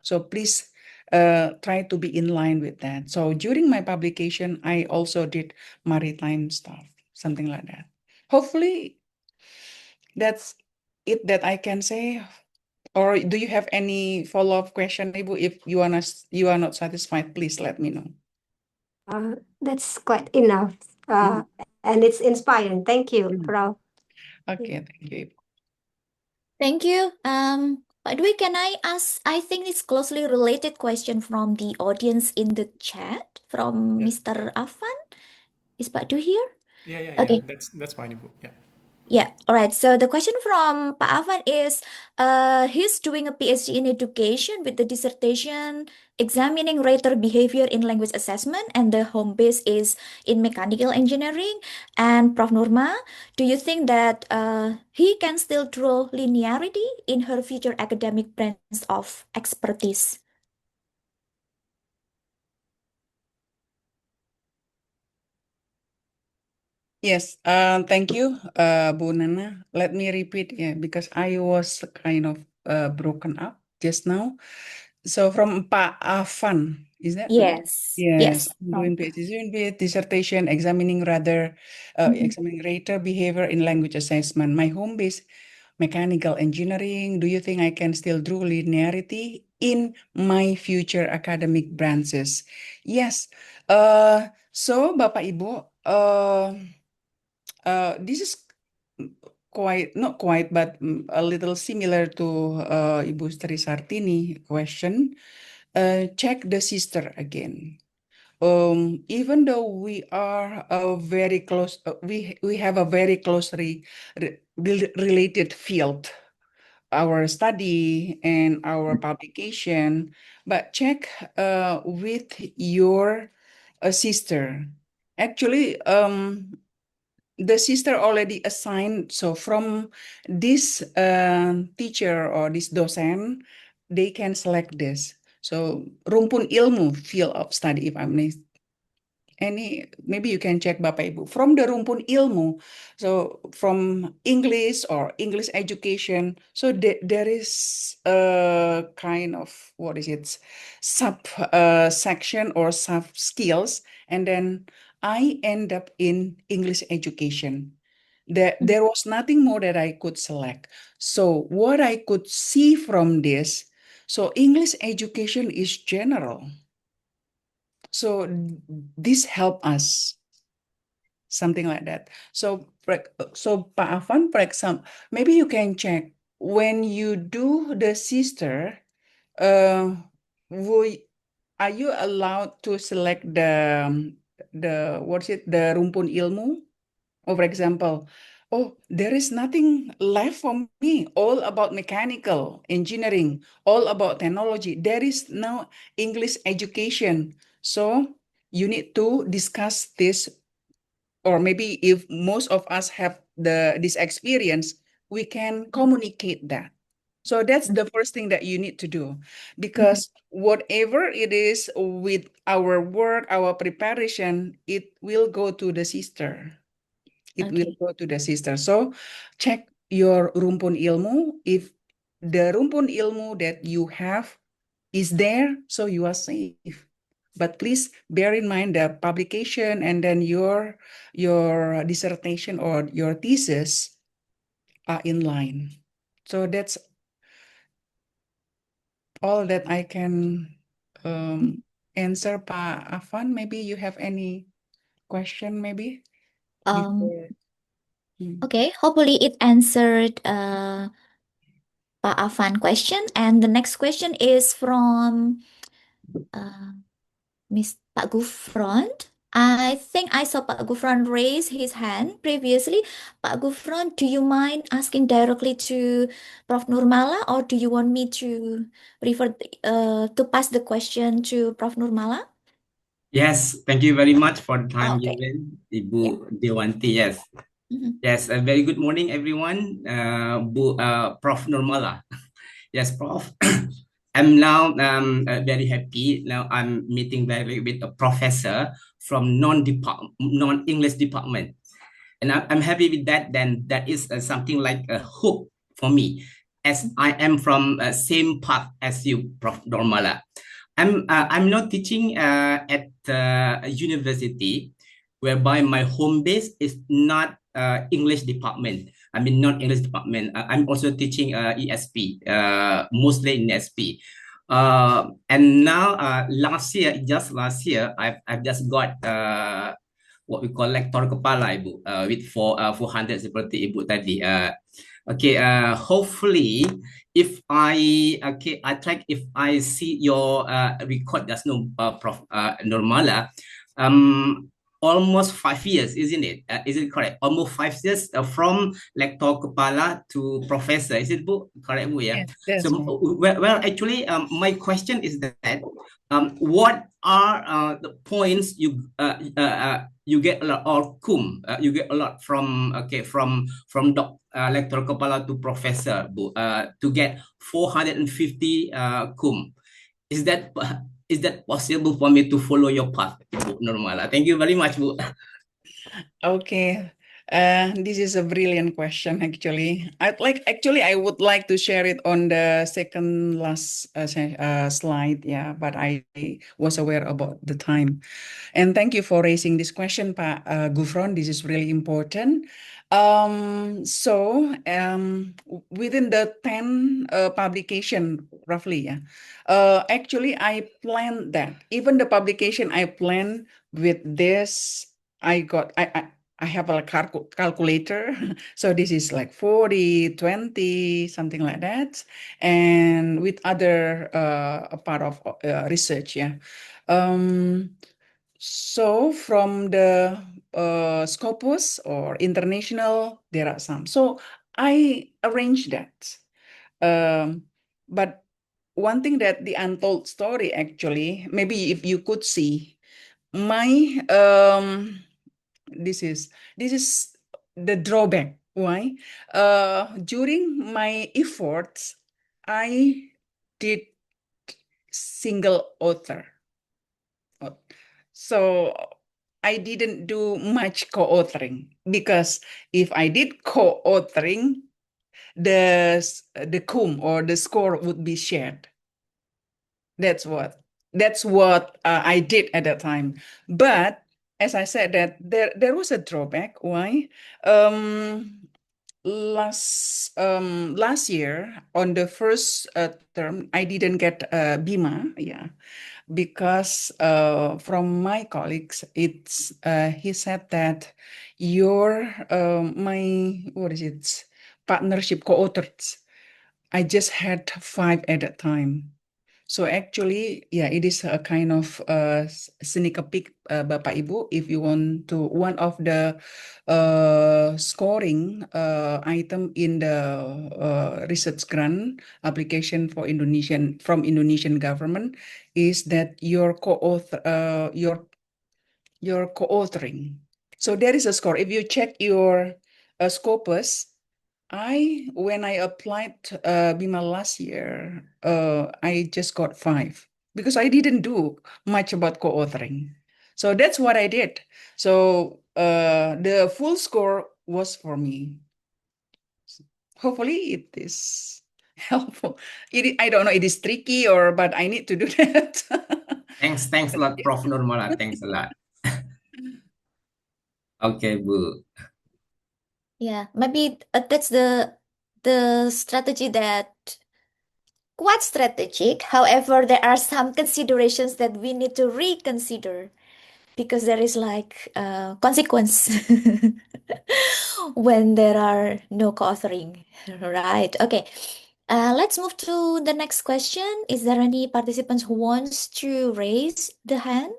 So please try to be in line with that. So during my publication, I also did maritime stuff, something like that. Hopefully that's it that I can say. Or do you have any follow-up question, Ibu? If you are not satisfied, please let me know. That's quite enough. And it's inspiring. Thank you, Prof. Okay, thank you, Ibu. Thank you. By the way, can I ask, I think it's closely related question from the audience in the chat from Mr. Afan. Is Pak Du here? Yeah. Okay. That's fine, Ibu. Yeah. Yeah, all right. So the question from Pak Afan is, he's doing a PhD in education with the dissertation examining writer behavior in language assessment, and the home base is in mechanical engineering. And Prof. Nurma, do you think that he can still draw linearity in her future academic branch of expertise? Yes, thank you, Bu Nana. Let me repeat, because I was kind of broken up just now. So from Pak Afan, Is that? Yes. Yes, Yes. I'm doing PhD, dissertation, examining rater behavior in language assessment. My home base, mechanical engineering. Do you think I can still draw linearity in my future academic branches? Yes. So Bapak Ibu, this is not quite, but a little similar to Ibu Sri Sartini question. Check the sister again. Even though we are very close, we have a very closely related field, our study and our publication, but check with your sister. Actually, the sister already assigned, so from this teacher or this docent, they can select this. So rumpun ilmu field of study, if I'm maybe you can check Bapak Ibu from the rumpun ilmu, so from English or English education. So there is a kind of, what is it, sub section or sub skills, and then I end up in English education. There was nothing more that I could select. So what I could see from this, so English education is general. So this help us, something like that. So Pak Afan, for example, maybe you can check when you do the sister, are you allowed to select the rumpun ilmu? Or for example, oh, there is nothing left for me, all about mechanical engineering, all about technology. There is no English education. So you need to discuss this, or maybe if most of us have this experience, we can communicate that. So that's the first thing that you need to do, because whatever it is with our work, our preparation, it will go to the sister. It will Okay. go to the sister. So check your rumpun ilmu. If the rumpun ilmu that you have is there, so you are safe. But please bear in mind the publication and then your dissertation or your thesis are in line. So that's all that I can answer, Pak Afan. Maybe you have any question, maybe? Before. Okay, hopefully it answered Pak Afan question. And the next question is from Miss Pak Gufron. I think I saw Pak Gufron raise his hand previously. Pak Gufron, do you mind asking directly to Prof. Nurmala, or do you want me to refer to pass the question to Prof. Nurmala? Yes, thank you very much for the time Okay. given, Yeah. Ibu Dewanti. Yes, yes. A very good morning, everyone. Prof. Nurmala. Yes, Prof. I'm now very happy. Now I'm meeting with a professor from non-English department, and I'm happy with that. Then that is something like a hope for me, as I am from same path as you, Prof. Nurmala. I'm not teaching at a university, whereby my home base is not English department. I mean, not English department. I'm also teaching ESP, mostly in ESP. And now, just last year, I've just got what we call lektor kepala, Ibu, with 400 seperti Ibu tadi. Okay, hopefully, if I track, if I see your record just now, Prof. Nurmala, almost 5 years, isn't it? Is it correct? Almost 5 years from lektor kepala to professor. Is it, Bu? Correct, Bu? Yeah. Yes, So, well, actually, my question is that, what are the points you get a lot, or you get a lot from lektor kepala to professor, Bu, to get 450 Is that possible for me to follow your path, Bu Nurmala? Thank you very much, Bu. Okay. This is a brilliant question, actually. I would like to share it on the second last slide, yeah, but I was aware about the time. And thank you for raising this question, Pak Gufron. This is really important. Within the 10 publication, roughly, yeah. Actually, I planned that. Even the publication I planned with this, I have a calculator. So this is like 40, 20, something like that. And with other part of research, yeah. So from the Scopus or international, there are some. So I arranged that. But one thing that the untold story, actually, maybe if you could see, my this is the drawback. Why? During my efforts, I did single author. So I didn't do much co-authoring, because if I did co-authoring, the cum or the score would be shared. That's what I did at that time. But as I said, that there was a drawback. Why? Last year on the first term, I didn't get Bima, yeah, because from my colleagues, he said that your partnership co-authors, I just had 5 at that time. So actually, yeah, it is a kind of sneak peek, Bapak Ibu, if you want to, one of the scoring item in the research grant application for from Indonesian government is that your co-authoring. So there is a score. If you check your Scopus, when I applied Bima last year, I just got 5 because I didn't do much about co-authoring. So that's what I did. So the full score was for me. Hopefully it is helpful. I don't know, it is tricky but I need to do that. Thanks a lot, Prof. Nurmala. Thanks a lot. Okay, Bu. Yeah, maybe that's the strategy that quite strategic. However, there are some considerations that we need to reconsider because there is like consequence when there are no co-authoring. Right. Okay. Let's move to the next question. Is there any participants who wants to raise the hand?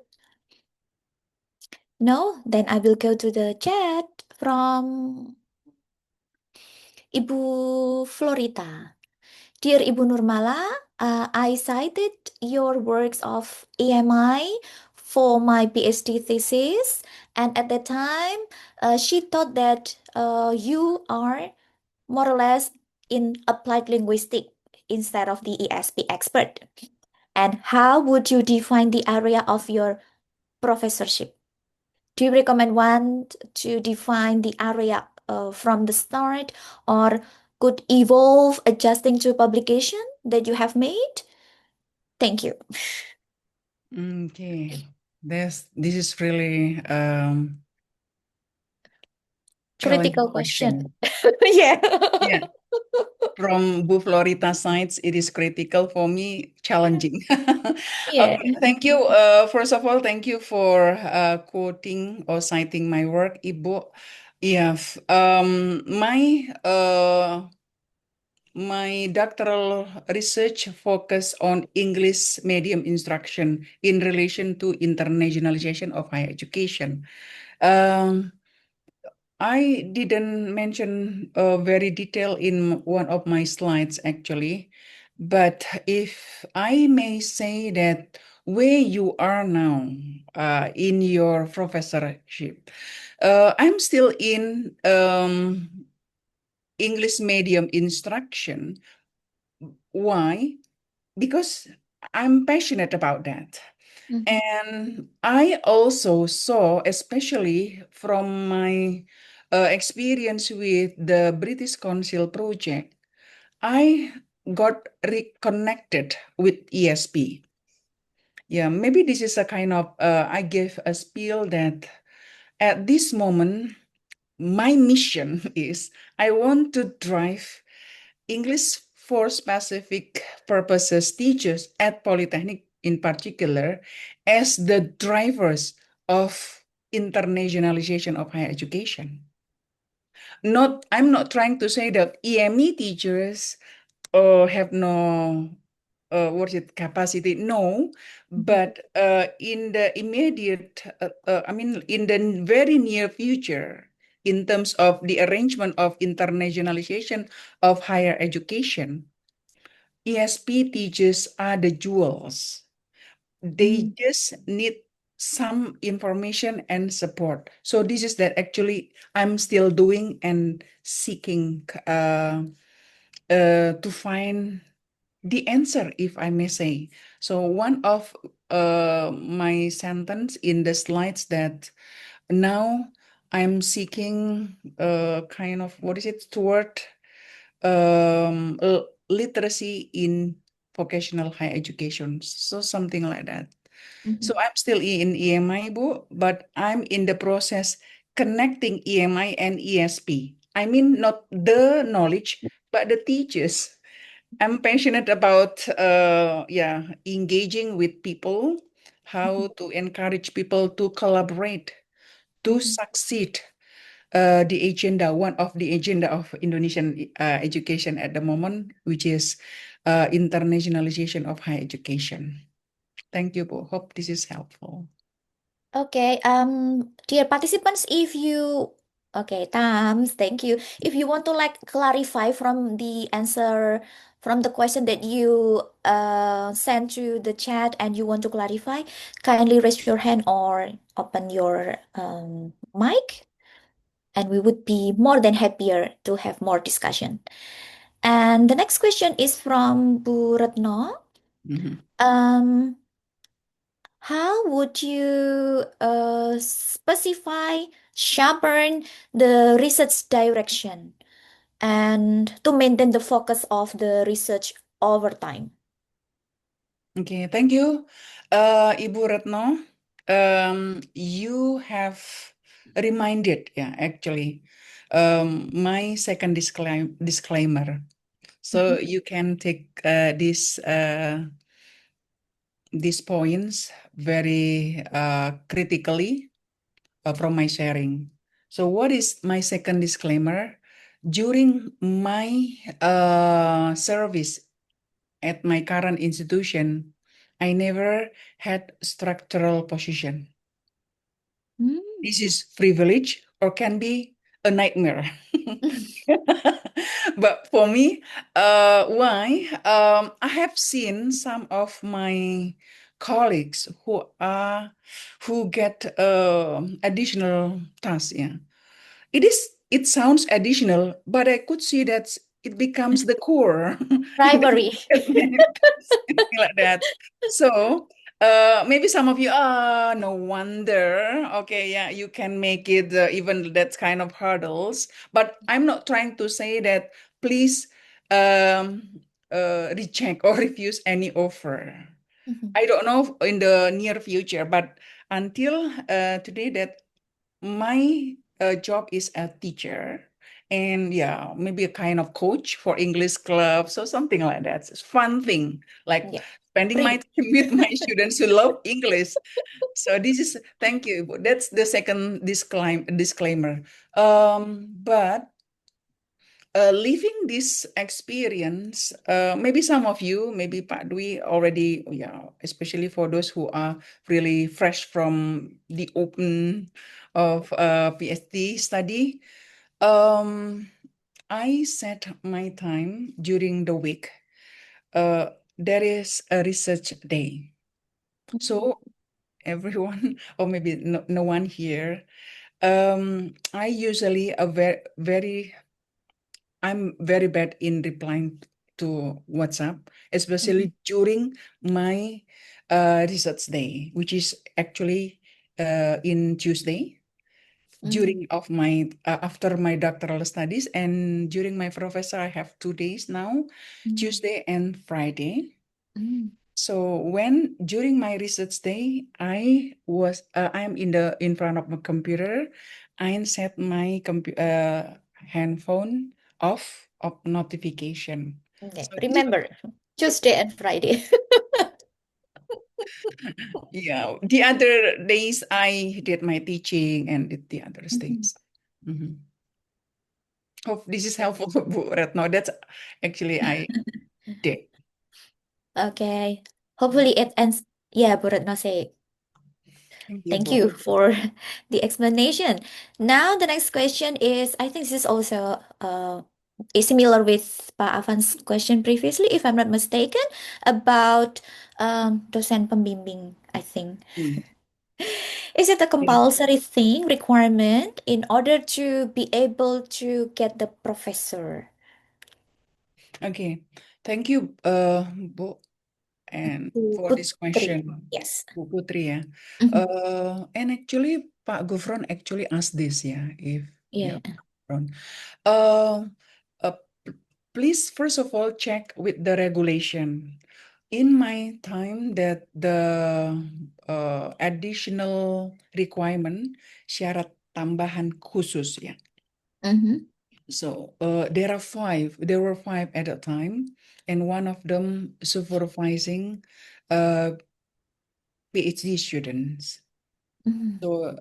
No? Then I will go to the chat from Ibu Florita. Dear Ibu Nurmala, I cited your works of EMI for my PhD thesis, and at that time, she thought that you are more or less in applied linguistics instead of the ESP expert. And how would you define the area of your professorship? Do you recommend one to define the area from the start, or could evolve adjusting to publication that you have made? Thank you. Okay, this is really Critical challenging question. question. Yeah. Yeah. From Bu Florita sides, it is critical for me, challenging. Yeah. Okay, thank you. First of all, thank you for quoting or citing my work, Ibu. Yeah, my doctoral research focus on English medium instruction in relation to internationalization of higher education. I didn't mention very detail in one of my slides, actually, but if I may say that where you are now in your professorship, I'm still in English medium instruction. Why? Because I'm passionate about that. And I also saw, especially from my experience with the British Council project, I got reconnected with ESP. Yeah, maybe this is a kind of, I gave a spiel that at this moment, my mission is I want to drive English for specific purposes teachers at Polytechnic in particular as the drivers of internationalization of higher education. I'm not trying to say that EME teachers have no capacity. No, but in the immediate, in the very near future, in terms of the arrangement of internationalization of higher education, ESP teachers are the jewels. They just need some information and support. So this is that actually I'm still doing and seeking to find the answer, if I may say. So one of my sentence in the slides that now I'm seeking kind of, toward literacy in vocational higher education. So something like that. So I'm still in EMI, Bu, but I'm in the process connecting EMI and ESP. I mean, not the knowledge, but the teachers. I'm passionate about engaging with people, how to encourage people to collaborate, to succeed. One of the agenda of Indonesian education at the moment, which is internationalization of higher education. Thank you, Bu. Hope this is helpful. Okay, dear participants, Tams, thank you. If you want to like clarify from the answer from the question that you sent to the chat and you want to clarify, kindly raise your hand or open your mic, and we would be more than happier to have more discussion. And the next question is from Bu Ratna. Um, how would you specify, sharpen the research direction and to maintain the focus of the research over time? Okay, thank you. Ibu Retno, you have reminded, actually, my second disclaimer. So you can take these points very critically from my sharing. So what is my second disclaimer? During my service at my current institution, I never had structural position. This is privilege or can be a nightmare. But for me, why? I have seen some of my colleagues who get additional tasks. Yeah, it sounds additional, but I could see that it becomes the core. Primary. Something like that. So maybe some of you, no wonder. Okay, yeah, you can make it even that kind of hurdles. But I'm not trying to say that please reject or refuse any offer. I don't know in the near future, but until today that my job is a teacher and maybe a kind of coach for English clubs or something like that. It's fun thing, like spending my time with my students who love English. So this is, thank you. That's the second disclaimer. But living this experience, maybe some of you, maybe Pak Dwi already, especially for those who are really fresh from the open of PhD study. I set my time during the week. There is a research day. So everyone, or maybe no one here, I usually I'm very bad in replying to WhatsApp, especially during my research day, which is actually in Tuesday. during of my after my doctoral studies, and during my professor I have 2 days now, Tuesday and Friday. So when during my research day I'm in front of my computer, I set my handphone off of notification. Okay. So Remember, Tuesday and Friday. yeah, the other days I did my teaching and did the other things. Hope this is helpful, Bu Retno. That's actually I did. Okay. Hopefully it ends. Yeah, Bu Ratna say thank Bu. you for the explanation. Now the next question is, I think this is also is similar with Pak Avan's question previously, if I'm not mistaken, about dosen pembimbing, I think. Is it a compulsory thing, requirement, in order to be able to get the professor? Okay, thank you, Bu, and for this Putri. question, Yes. Bu Putri ya. Mhm. And actually Pak Gufron actually asked this ya, if Yeah. Gufron. Uh, uh, please first of all check with the regulation. In my time that the additional requirement syarat tambahan khusus ya. So there were five at a time, and one of them supervising PhD students. So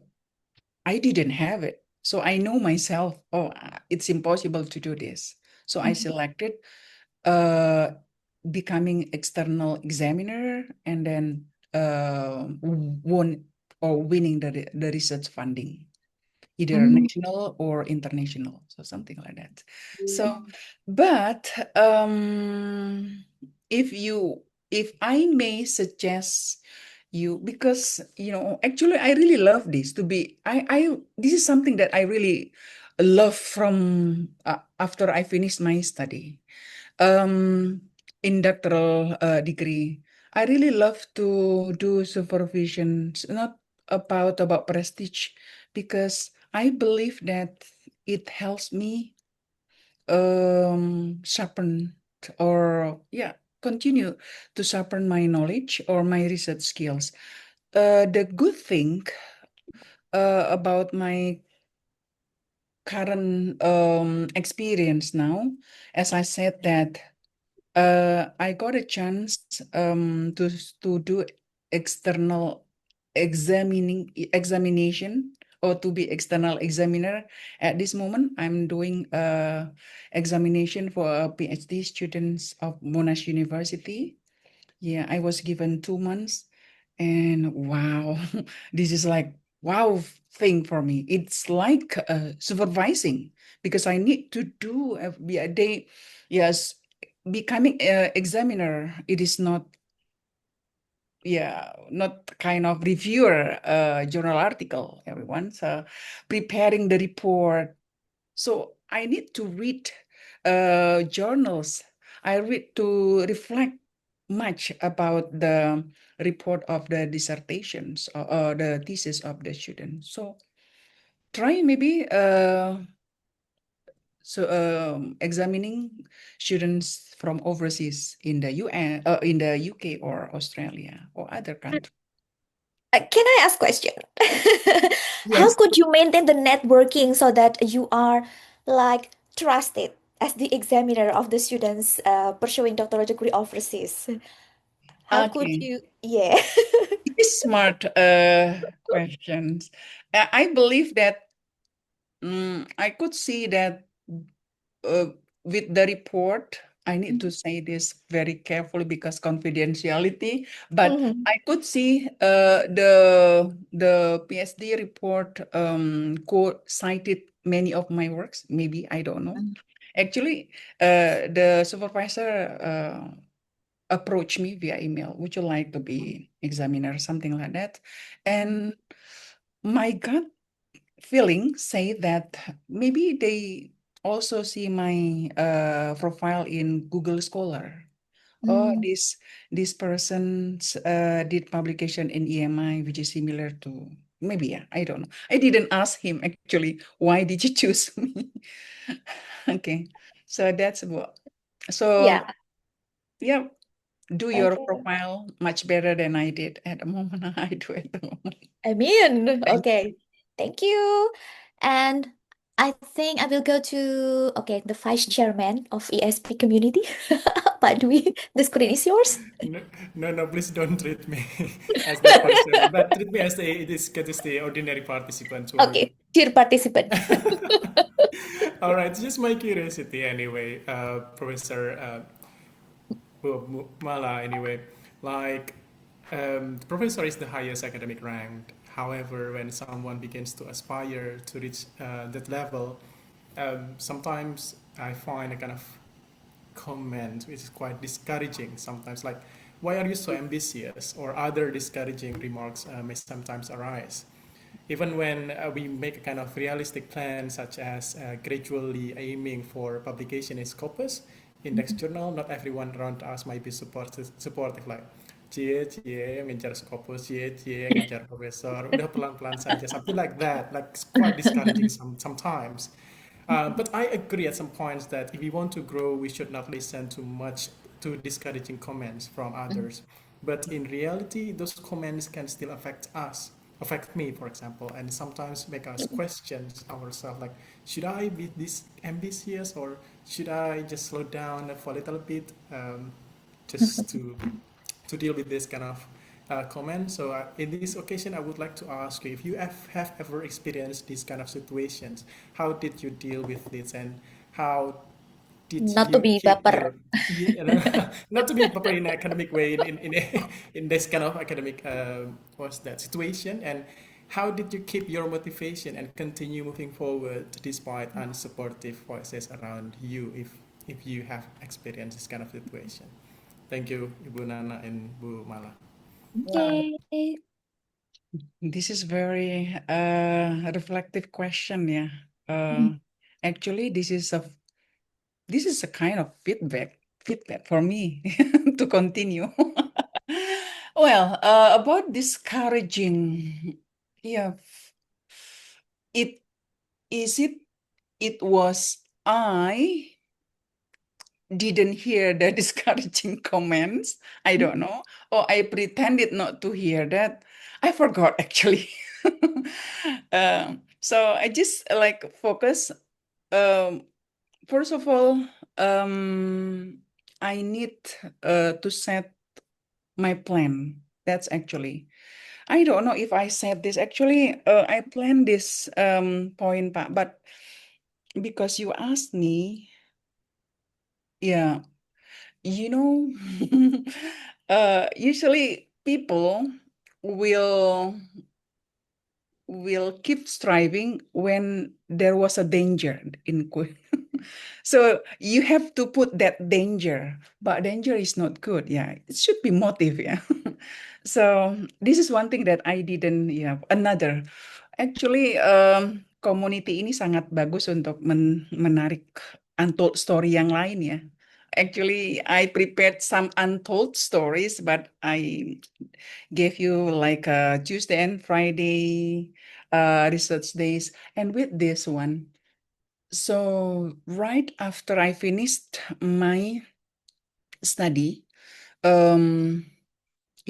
I didn't have it. So I know myself, it's impossible to do this. So I selected becoming external examiner, and then winning the research funding, either national or international, so something like that. So, but if I may suggest you, because actually I really love this to be I this is something that I really love from after I finished my study in doctoral degree. I really love to do supervision. It's not about prestige, because I believe that it helps me sharpen, or continue to sharpen my knowledge or my research skills. The good thing about my current experience now, as I said, that I got a chance to do external examination, or to be external examiner. At this moment, I'm doing examination for PhD students of Monash University. Yeah, I was given 2 months, and wow, this is like wow thing for me. It's like supervising, because I need to do a day. Yes, becoming an examiner, it is not not kind of reviewer journal article, everyone. So preparing the report. So I need to read journals. I read to reflect much about the report of the dissertations, or the thesis of the student. So try maybe examining students from overseas in the UN, in the UK or Australia or other countries. Can I ask question? How Yes. could you maintain the networking so that you are like trusted as the examiner of the students pursuing doctoral degree overseas? How could Okay. you? Yeah. These smart questions. I believe that I could see that with the report, I need to say this very carefully because confidentiality, but I could see the PhD report cited many of my works. Maybe, I don't know. Actually, the supervisor approached me via email. Would you like to be examiner, something like that? And my gut feeling say that maybe they also see my profile in Google Scholar. Oh, this person did publication in EMI, which is similar to maybe, yeah, I don't know. I didn't ask him actually, why did you choose me? Okay, so that's about, so Yeah. yeah, do your Okay. profile much better than I did at the moment. I do at the moment. I mean, Thank okay. Thank you. And I think I will go to, okay, the vice chairman of ESP community. Pak Dwi, the screen is yours. No, no, no, please don't treat me as the vice chairman, but treat me as the ordinary participant who are. Okay, dear participant. All right, just my curiosity anyway, Professor Mala anyway, like the professor is the highest academic rank. However, when someone begins to aspire to reach that level, sometimes I find a kind of comment which is quite discouraging sometimes, like, why are you so ambitious, or other discouraging remarks may sometimes arise. Even when we make a kind of realistic plan, such as gradually aiming for publication in Scopus, index journal, not everyone around us might be supportive like, cie, cie, ngejar Scopus, cie, cie, ngejar profesor, udah pelan-pelan saja, something like that, like it's quite discouraging sometimes. But I agree at some points that if we want to grow, we should not listen too much to discouraging comments from others. But in reality, those comments can still affect us, affect me, for example, and sometimes make us question ourselves, like, should I be this ambitious, or should I just slow down for a little bit, just to deal with this kind of comment. So in this occasion, I would like to ask you if you have ever experienced these kind of situations. How did you deal with this, and how did Not to you be keep baper. your not to be proper in an academic way in this kind of academic what's that situation, and how did you keep your motivation and continue moving forward despite unsupportive voices around you, if you have experienced this kind of situation? Thank you, Ibu Nana and Bu Mala. Okay. This is very reflective question, yeah. Actually, this is a kind of feedback for me to continue. Well, about discouraging, yeah, it was I didn't hear the discouraging comments. I don't know. Or I pretended not to hear that. I forgot actually. So I just like focus. First of all, I need to set my plan. That's actually. I don't know if I said this. Actually, I planned this point, but because you asked me, yeah, you know, usually people will keep striving when there was a danger in so you have to put that danger, but danger is not good. Yeah, it should be motive. Yeah. So this is one thing that I didn't. Yeah, another. Actually, community ini sangat bagus untuk menarik untold story yang lain ya. Actually, I prepared some untold stories, but I gave you like Tuesday and Friday research days. And with this one, so right after I finished my study in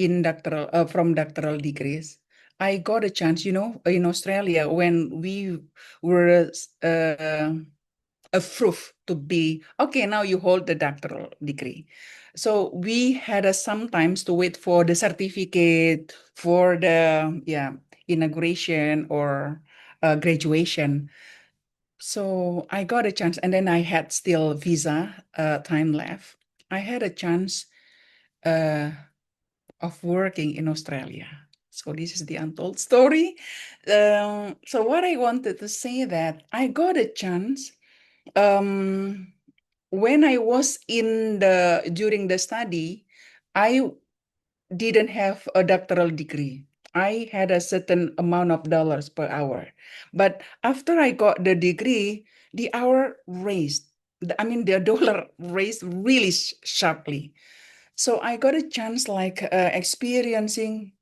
doctoral from doctoral degrees, I got a chance, in Australia when we were approved to be, okay, now you hold the doctoral degree. So we had sometimes to wait for the certificate for the inauguration or graduation. So I got a chance, and then I had still visa time left. I had a chance of working in Australia. So this is the untold story. So what I wanted to say that I got a chance when I was during the study, I didn't have a doctoral degree. I had a certain amount of dollars per hour. But after I got the degree, the hour raised. The dollar raised really sharply. So I got a chance like experiencing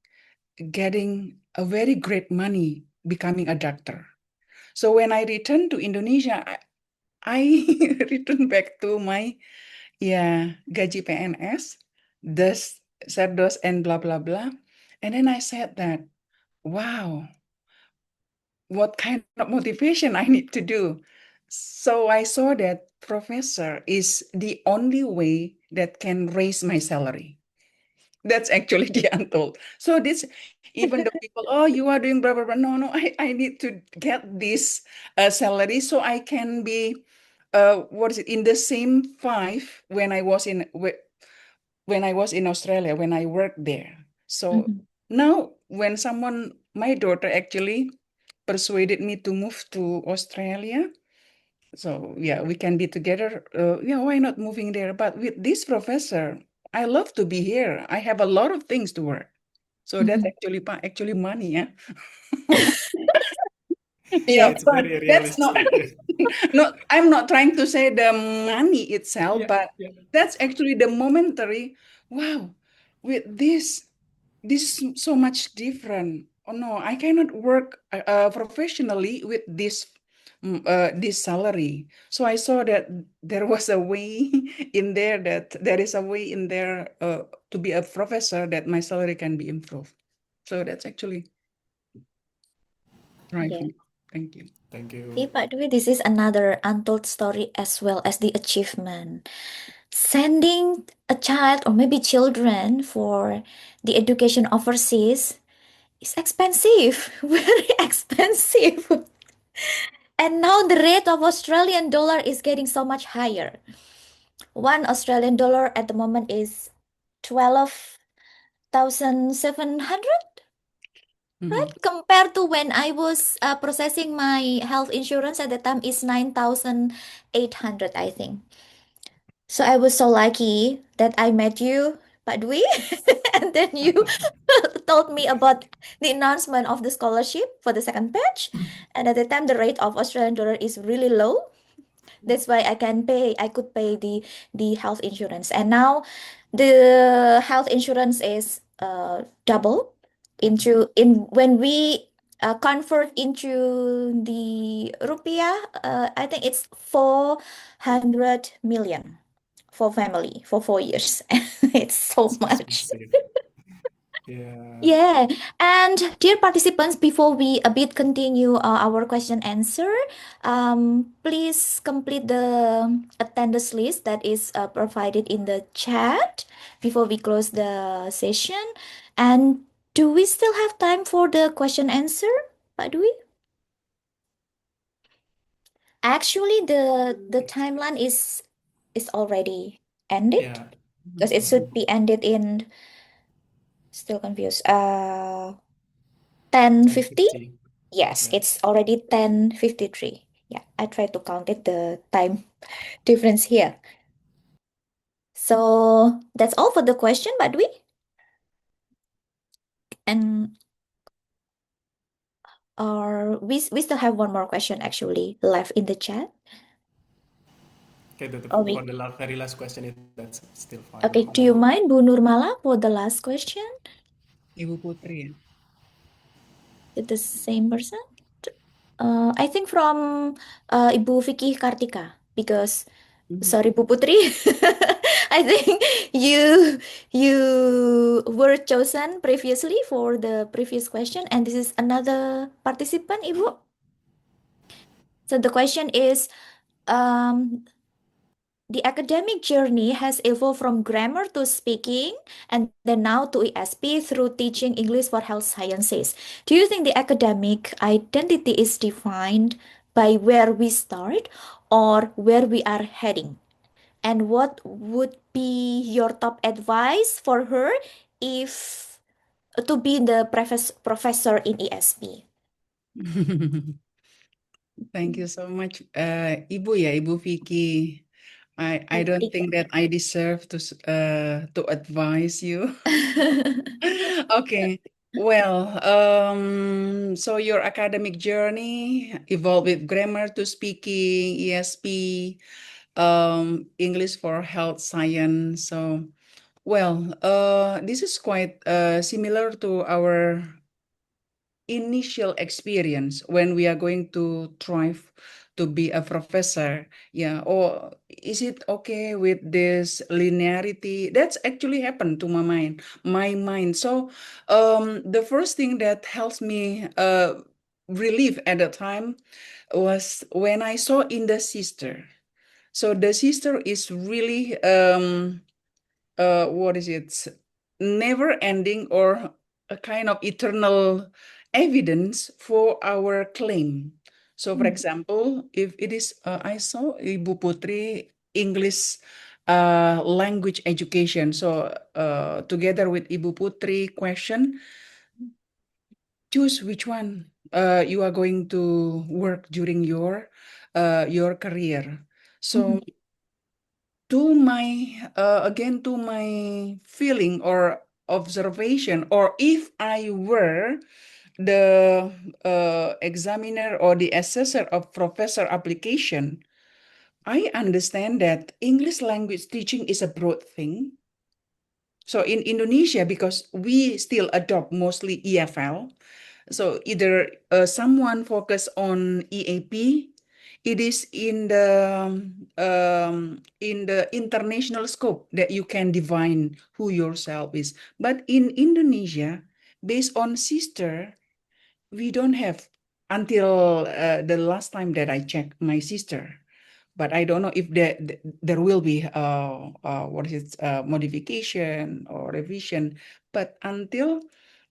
getting a very great money becoming a doctor. So when I returned to Indonesia, I returned back to my gaji PNS, this Serdos and blah blah blah. And then I said that, wow, what kind of motivation I need to do. So I saw that professor is the only way that can raise my salary. That's actually the untold. So this, even though people, oh, you are doing blah blah blah. No, I need to get this salary so I can be, what is it, in the same five when I was in Australia, when I worked there. So now when my daughter actually persuaded me to move to Australia. So we can be together. Why not moving there? But with this professor, I love to be here. I have a lot of things to work. So that's actually money, yeah. Yeah, Yeah, it's but very that's not realistic. I'm not trying to say the money itself, Yeah, but yeah. that's actually the momentary. Wow, with this is so much different. Oh no, I cannot work professionally with this salary. So I saw that there was a way in there, that there is a way in there to be a professor, that my salary can be improved. So that's actually right. Yeah. Thank you. Thank you. See, Pak Dwi, this is another untold story as well as the achievement. Sending a child or maybe children for the education overseas is expensive, very expensive. And now the rate of Australian dollar is getting so much higher. One Australian dollar at the moment is 12,700, right? Compared to when I was processing my health insurance at the time is 9,800, I think. So I was so lucky that I met you, Pak Dwi, and then you told me about the announcement of the scholarship for the second batch. And at the time, the rate of Australian dollar is really low. That's why I could pay the health insurance. And now the health insurance is double in when we convert into the rupiah, I think it's 400 million for family for 4 years. It's so It's much. expensive. Yeah. Yeah, and dear participants, before we a bit continue our question answer, please complete the attendance list that is provided in the chat before we close the session. And do we still have time for the question answer, Pak Dwi? Actually, the timeline is already ended Yeah. because it should be ended in, still confused. 10:50? 10:50. Yes, Yeah. it's already 10:53. Yeah, I tried to count it, the time difference here. So that's all for the question, Badwi. And or we still have one more question actually left in the chat. Okay, Oh, for the very last question, that's still fine. okay, do you mind, Bu Nurmala, for the last question? Ibu Putri. Is it the same person? I think from Ibu Vicky Kartika, because sorry, Bu Putri. I think you were chosen previously for the previous question, and this is another participant, Ibu. So the question is, the academic journey has evolved from grammar to speaking, and then now to ESP through teaching English for health sciences. Do you think the academic identity is defined by where we start or where we are heading? And what would be your top advice for her if to be the professor in ESP? Thank you so much, Ibu Vicky. I don't think that I deserve to advise you. Okay. Well, so your academic journey evolved with grammar to speaking, ESP, English for health science. So, well, this is quite similar to our initial experience when we are going to try to be a professor. Yeah, or is it okay with this linearity? That's actually happened to my mind. So the first thing that helps me relief at the time was when I saw in the sister. So the sister is really what is it? Never ending or a kind of eternal evidence for our claim. So, for example, if it is, I saw Ibu Putri English language education. So, together with Ibu Putri question, choose which one you are going to work during your career. So, to my again to my feeling or observation, or if I were the examiner or the assessor of professor application, I understand that English language teaching is a broad thing. So in Indonesia, because we still adopt mostly EFL, so either someone focus on EAP, it is in the international scope that you can define who yourself is. But in Indonesia, based on sister, we don't have until the last time that I checked my sister. But I don't know if there will be what is it, modification or revision. But until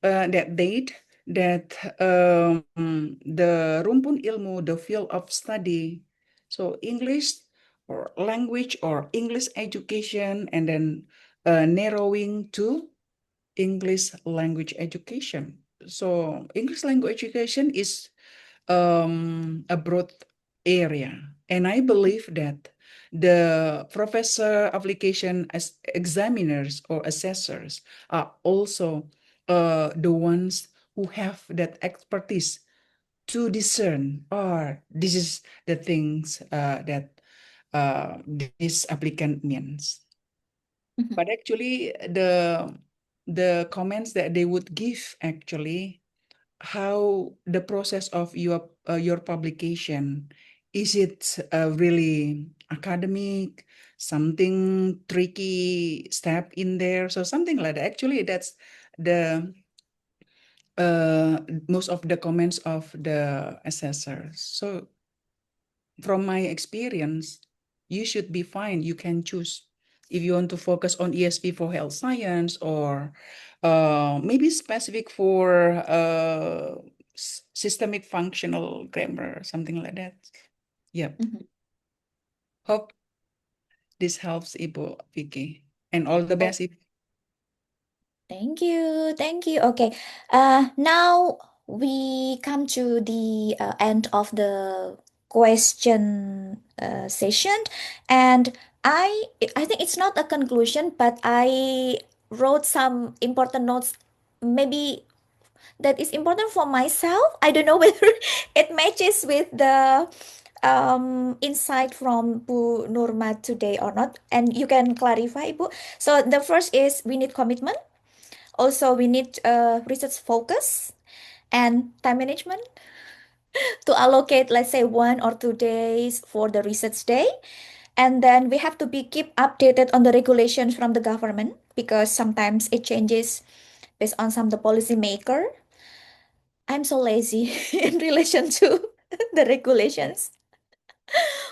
that date, that the rumpun ilmu, the field of study, so English or language or English education, and then narrowing to English language education. So English language education is a broad area. And I believe that the professor application as examiners or assessors are also the ones who have that expertise to discern, or this is the things that this applicant means. But actually, the comments that they would give actually how the process of your publication, is it really academic, something tricky step in there, so something like that. Actually, that's the most of the comments of the assessors. So from my experience, you should be fine. You can choose if you want to focus on ESP for health science, or maybe specific for systemic functional grammar, something like that. Yeah. Hope this helps, Ibu Vicky. And all the best. Thank you. Thank you. Okay. Now we come to the end of the question session, and I think it's not a conclusion, but I wrote some important notes, maybe that is important for myself. I don't know whether it matches with the insight from Bu Nurma today or not, and you can clarify, Bu. So the first is we need commitment. Also, we need research focus and time management to allocate, let's say, 1 or 2 days for the research day. And then we have to be keep updated on the regulations from the government, because sometimes it changes based on some the policy maker. I'm so lazy in relation to the regulations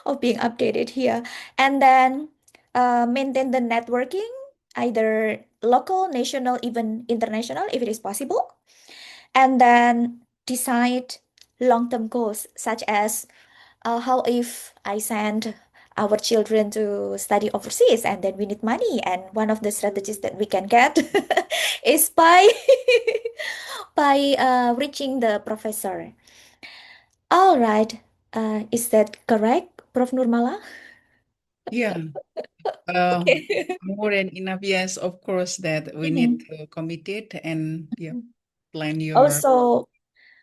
of being updated here. And then maintain the networking, either local, national, even international, if it is possible. And then decide long-term goals, such as how if I send our children to study overseas and then we need money, and one of the strategies that we can get is by by reaching the professor. All right. Is that correct, Prof. Nurmala? Yeah. Okay. More than enough. Yes, of course, that we need to commit it and plan your. Also,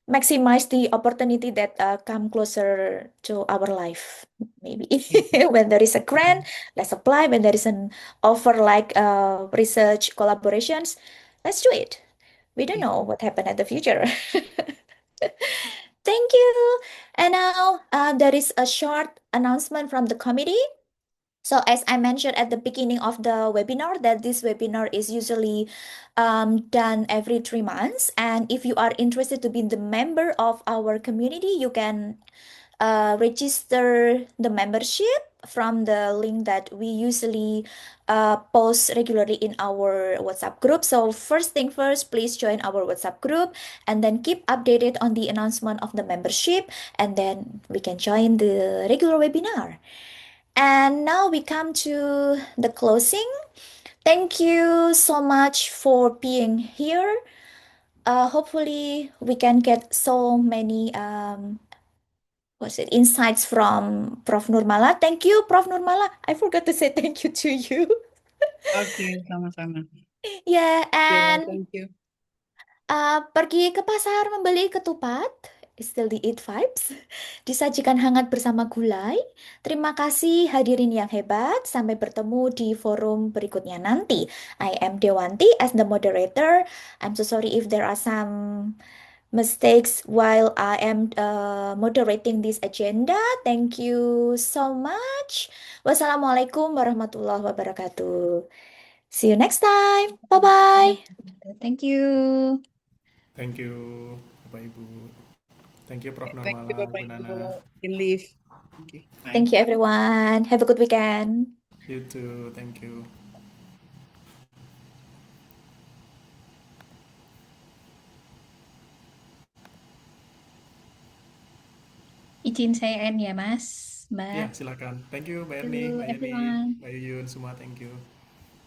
maximize the opportunity that come closer to our life. Maybe when there is a grant, let's apply. When there is an offer like research collaborations, let's do it. We don't know what happened at the future. Thank you. And now there is a short announcement from the committee. So as I mentioned at the beginning of the webinar, that this webinar is usually done every 3 months. And if you are interested to be the member of our community, you can register the membership from the link that we usually post regularly in our WhatsApp group. So first thing first, please join our WhatsApp group and then keep updated on the announcement of the membership, and then we can join the regular webinar. And now we come to the closing. Thank you so much for being here. Hopefully we can get so many insights from Prof. Nurmala. Thank you, Prof. Nurmala. I forgot to say thank you to you. Oke, sama-sama. Yeah, Yeah, and thank you. pergi ke pasar membeli ketupat, still the eat vibes, disajikan hangat bersama gulai. Terima kasih hadirin yang hebat. Sampai bertemu di forum berikutnya nanti. I am Dewanti as the moderator. I'm so sorry if there are some mistakes while I am moderating this agenda. Thank you so much. Wassalamualaikum warahmatullahi wabarakatuh. See you next time. Bye-bye. Thank you. Thank you, Bapak Ibu. Thank you, Prof. Thank you, Nurmala, Bapak Bu Ibu. Nana. Can leave. Thank you. Bye. Thank you, everyone. Have a good weekend. You too. Thank you. Izin saya end ya, Mas, Ya, Mbak. silakan. Thank you, Mbak Thank Erni, you, Mbak Yeni, everyone. Mbak Yuyun, semua thank you.